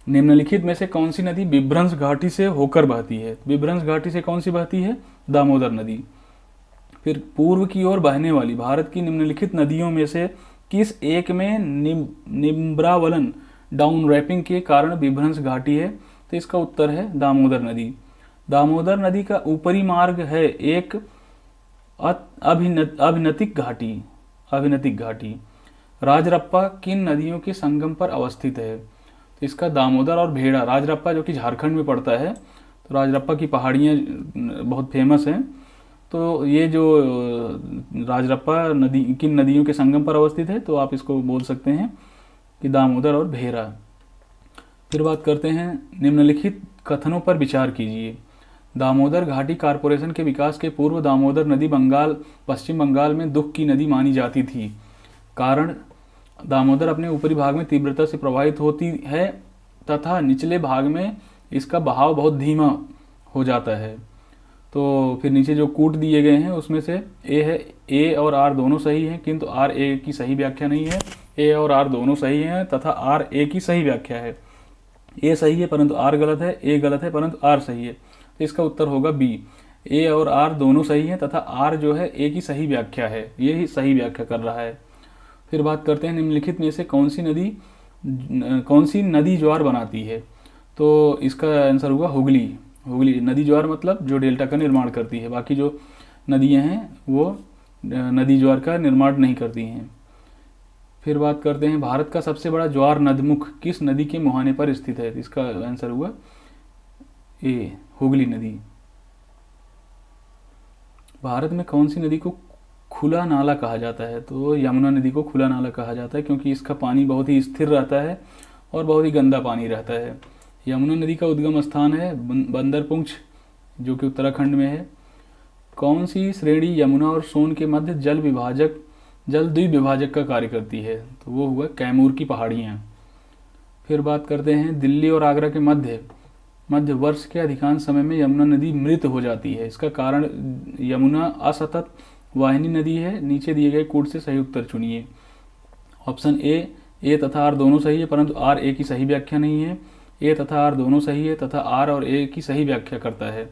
निम्नलिखित में से कौन सी नदी बिभ्रंश घाटी से होकर बहती है? बिभ्रंश घाटी से कौन सी बहती है? दामोदर नदी। फिर पूर्व की ओर बहने वाली भारत की निम्नलिखित नदियों में से किस एक में निम्रावलन डाउन रैपिंग के कारण बिभ्रंश घाटी है? तो इसका उत्तर है दामोदर नदी। दामोदर नदी का ऊपरी मार्ग है एक अभिनतिक घाटी। राजरप्पा किन नदियों के संगम पर अवस्थित है? तो इसका दामोदर और भेड़ा। राजरप्पा जो कि झारखंड में पड़ता है, तो राजरप्पा की पहाड़ियाँ बहुत फेमस हैं। तो ये जो राजरप्पा नदी किन नदियों के संगम पर अवस्थित है, तो आप इसको बोल सकते हैं कि दामोदर और भेड़ा। फिर बात करते हैं निम्नलिखित कथनों पर विचार कीजिए। दामोदर घाटी कॉरपोरेशन के विकास के पूर्व दामोदर नदी पश्चिम बंगाल में दुख की नदी मानी जाती थी। कारण दामोदर अपने ऊपरी भाग में तीव्रता से प्रवाहित होती है तथा निचले भाग में इसका बहाव बहुत धीमा हो जाता है। तो फिर नीचे जो कूट दिए गए हैं उसमें से ए और आर दोनों सही हैं, किंतु आर ए की सही व्याख्या नहीं है। ए और आर दोनों सही हैं तथा आर ए की सही व्याख्या है। ए सही है परंतु आर गलत है, ए गलत है परंतु आर सही है। तो इसका उत्तर होगा बी। ए और आर दोनों सही हैं तथा आर जो है ए की सही व्याख्या है, ये ही सही व्याख्या कर रहा है। फिर बात करते हैं निम्नलिखित में से कौन सी नदी ज्वार बनाती है? तो इसका आंसर हुआ हुगली नदी ज्वार, मतलब जो डेल्टा का निर्माण करती है। बाकी जो नदियां हैं वो नदी ज्वार का निर्माण नहीं करती हैं। फिर बात करते हैं भारत का सबसे बड़ा ज्वार नदमुख किस नदी के मुहाने पर स्थित है? इसका आंसर हुआ ए, हुगली नदी। भारत में कौन सी नदी को खुला नाला कहा जाता है? तो यमुना नदी को खुला नाला कहा जाता है, क्योंकि इसका पानी बहुत ही स्थिर रहता है और बहुत ही गंदा पानी रहता है। यमुना नदी का उद्गम स्थान है बंदरपुंछ, जो कि उत्तराखंड में है। कौन सी श्रेणी यमुना और सोन के मध्य जल द्विविभाजक का कार्य करती है? तो वो हुआ कैमूर की पहाड़ियाँ। फिर बात करते हैं दिल्ली और आगरा के मध्य वर्ष के अधिकांश समय में यमुना नदी मृत हो जाती है। इसका कारण यमुना असतत वाहिनी नदी है। नीचे दिए गए कूट से सही उत्तर चुनिए। ऑप्शन ए तथा आर दोनों सही है परंतु आर ए की सही व्याख्या नहीं है। ए तथा आर दोनों सही है तथा आर और ए की सही व्याख्या करता है।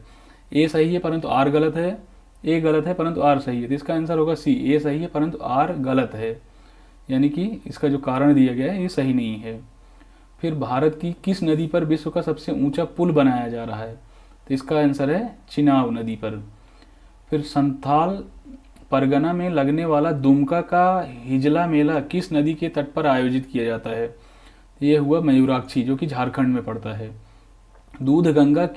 ए सही है परंतु आर गलत है, ए गलत है परंतु आर सही है। तो इसका आंसर होगा सी, ए सही है परंतु आर गलत है, यानी कि इसका जो कारण दिया गया है ये सही नहीं है। फिर भारत की किस नदी पर विश्व का सबसे ऊंचा पुल बनाया जा रहा है? तो इसका आंसर है चिनाब नदी पर। फिर संथाल परगना में लगने वाला दुमका का हिजला मेला किस नदी के तट पर आयोजित किया जाता है? ये हुआ मयूराक्षी, जो कि झारखंड में पड़ता है। दूधगंगा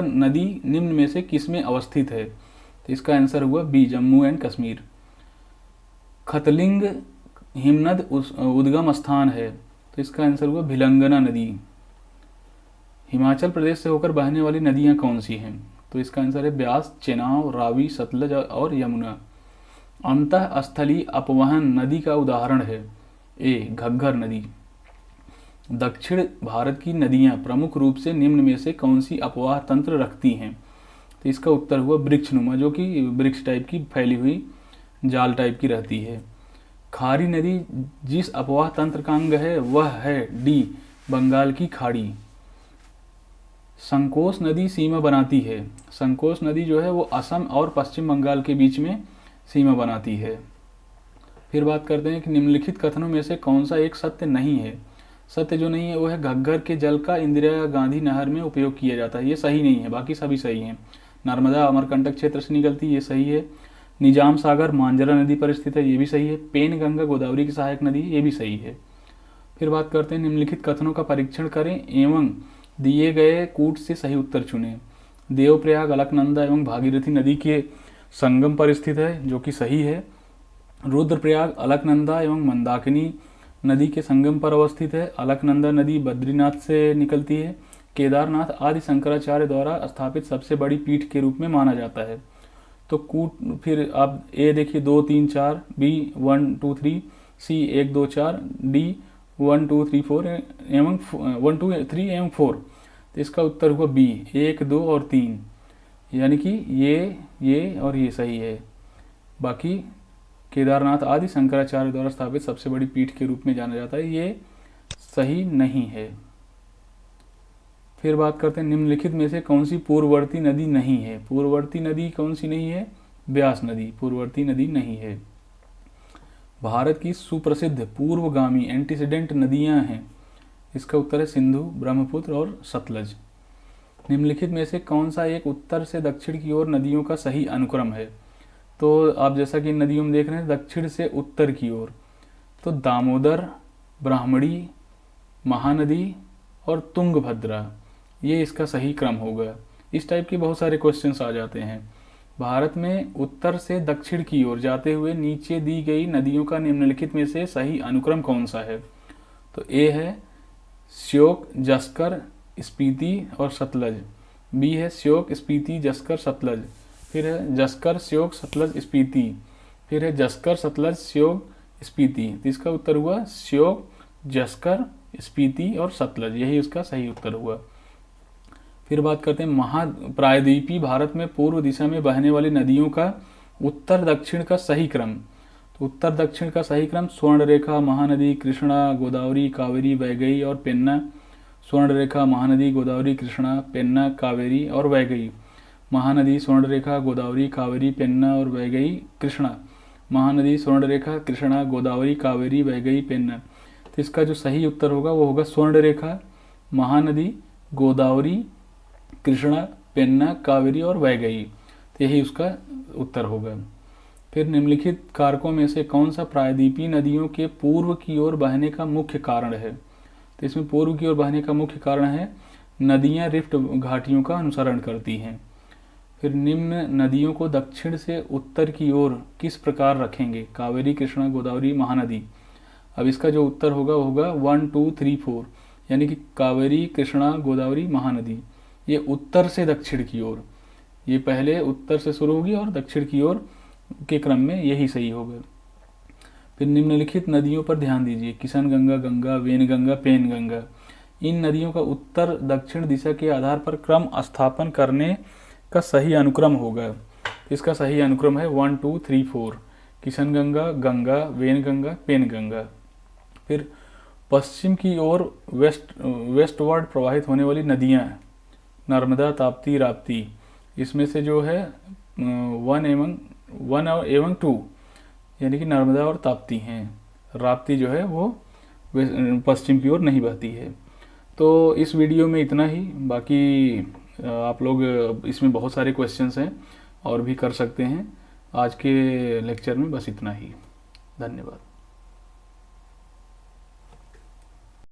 नदी निम्न में से किस में अवस्थित है? तो इसका आंसर हुआ बी, जम्मू एंड कश्मीर। खतलिंग हिमनद उद्गम स्थान है, तो इसका आंसर हुआ भिलंगना नदी। हिमाचल प्रदेश से होकर बहने वाली नदियां कौन सी हैं? तो इसका आंसर है ब्यास, चेनाब, रावी, सतलज और यमुना। अंतःस्थलीय अपवहन नदी का उदाहरण है ए, घग्गर नदी। दक्षिण भारत की नदियाँ प्रमुख रूप से निम्न में से कौन सी अपवाह तंत्र रखती हैं? तो इसका उत्तर हुआ वृक्षनुमा, जो कि वृक्ष टाइप की फैली हुई जाल टाइप की रहती है। खारी नदी जिस अपवाह तंत्र का अंग है वह है डी, बंगाल की खाड़ी। संकोश नदी सीमा बनाती है। संकोश नदी जो है वो असम और पश्चिम बंगाल के बीच में सीमा बनाती है। फिर बात करते हैं कि निम्नलिखित कथनों में से कौन सा एक सत्य नहीं है। सत्य जो नहीं है वो है घग्गर के जल का इंदिरा गांधी नहर में उपयोग किया जाता है, ये सही नहीं है, बाकी सभी सही हैं। नर्मदा अमरकंटक क्षेत्र से निकलती है, ये सही है। निजाम सागर मांजरा नदी पर स्थित है, ये भी सही है। पेन गंगा गोदावरी की सहायक नदी, ये भी सही है। फिर बात करते हैं निम्नलिखित कथनों का परीक्षण करें एवं दिए गए कूट से सही उत्तर चुनें। देवप्रयाग अलकनंदा एवं भागीरथी नदी के संगम पर स्थित है, जो कि सही है। रुद्रप्रयाग अलकनंदा एवं मंदाकिनी नदी के संगम पर अवस्थित है। अलकनंदा नदी बद्रीनाथ से निकलती है। केदारनाथ आदि शंकराचार्य द्वारा स्थापित सबसे बड़ी पीठ के रूप में माना जाता है। तो कूट फिर आप ए देखिए 2 3 4, बी 1 2 3, सी 1 2 4, डी 1 2 3 4 एवं 1 2 3 एवं 4। तो इसका उत्तर हुआ बी 1 2 और 3, यानी कि ये और ये सही है। बाकी केदारनाथ आदि शंकराचार्य द्वारा स्थापित सबसे बड़ी पीठ के रूप में जाना जाता है, ये सही नहीं है। फिर बात करते हैं निम्नलिखित में से कौन सी पूर्ववर्ती नदी नहीं है। पूर्ववर्ती नदी कौन सी नहीं है? ब्यास नदी पूर्ववर्ती नदी नहीं है। भारत की सुप्रसिद्ध पूर्वगामी एंटीसीडेंट नदियां हैं। इसका उत्तर है सिंधु, ब्रह्मपुत्र और सतलज। निम्नलिखित में से कौन सा एक उत्तर से दक्षिण की ओर नदियों का सही अनुक्रम है? तो आप जैसा कि नदियों में देख रहे हैं दक्षिण से उत्तर की ओर, तो दामोदर, ब्राह्मणी, महानदी और तुंगभद्रा, ये इसका सही क्रम होगा। इस टाइप के बहुत सारे क्वेश्चंस आ जाते हैं। भारत में उत्तर से दक्षिण की ओर जाते हुए नीचे दी गई नदियों का निम्नलिखित में से सही अनुक्रम कौन सा है? तो ए है श्योक, जस्कर, स्पीति और सतलज। बी है श्योक, स्पीति, जस्कर, सतलज। फिर है जस्कर, श्योक, सतलज, स्पीति। फिर है जस्कर, सतलज, श्योक, स्पीति। तो इसका उत्तर हुआ श्योक, जस्कर, स्पीति और सतलज, यही उसका सही उत्तर हुआ। फिर बात करते हैं महाप्रायद्वीपीय भारत में पूर्व दिशा में बहने वाली नदियों का उत्तर दक्षिण का सही क्रम। तो उत्तर दक्षिण का सही क्रम स्वर्णरेखा, महानदी, कृष्णा, गोदावरी, कावेरी, वैगई और पेन्ना। स्वर्णरेखा, महानदी, गोदावरी, कृष्णा, पेन्ना, कावेरी और वैगई। महानदी, स्वर्णरेखा, गोदावरी, कावेरी, पेन्ना और वैगई, कृष्णा। महानदी, स्वर्णरेखा, कृष्णा, गोदावरी, कावेरी, वैगई, पेन्ना। तो इसका जो सही उत्तर होगा वो होगा स्वर्णरेखा, महानदी, गोदावरी, कृष्णा, पेन्ना, कावेरी और वैगई। तो यही उसका उत्तर होगा। फिर निम्नलिखित कारकों में से कौन सा प्रायद्वीपीय नदियों के पूर्व की ओर बहने का मुख्य कारण है? तो इसमें पूर्व की ओर बहने का मुख्य कारण है नदियां रिफ्ट घाटियों का अनुसरण करती हैं। फिर निम्न नदियों को दक्षिण से उत्तर की ओर किस प्रकार रखेंगे? कावेरी, कृष्णा, गोदावरी, महानदी। अब इसका जो उत्तर होगा वो होगा 1 2 3 4, यानी कि कावेरी, कृष्णा, गोदावरी, महानदी। ये उत्तर से दक्षिण की ओर, ये पहले उत्तर से शुरू होगी और दक्षिण की ओर के क्रम में यही सही होगा। फिर निम्नलिखित नदियों पर ध्यान दीजिए। किशन गंगा, गंगा, वेनगंगा, पेनगंगा। इन नदियों का उत्तर दक्षिण दिशा के आधार पर क्रम स्थापन करने का सही अनुक्रम होगा। इसका सही अनुक्रम है 1 2 3 4, किशन गंगा, गंगा, वेनगंगा, पेनगंगा। फिर पश्चिम की ओर वेस्टवर्ड प्रवाहित होने वाली नदियाँ नर्मदा, ताप्ती, राप्ती। इसमें से जो है 1 एवं 2, यानी कि नर्मदा और ताप्ती हैं। राप्ती जो है वो पश्चिम की ओर नहीं बहती है। तो इस वीडियो में इतना ही। बाकी आप लोग इसमें बहुत सारे क्वेश्चंस हैं और भी कर सकते हैं। आज के लेक्चर में बस इतना ही। धन्यवाद।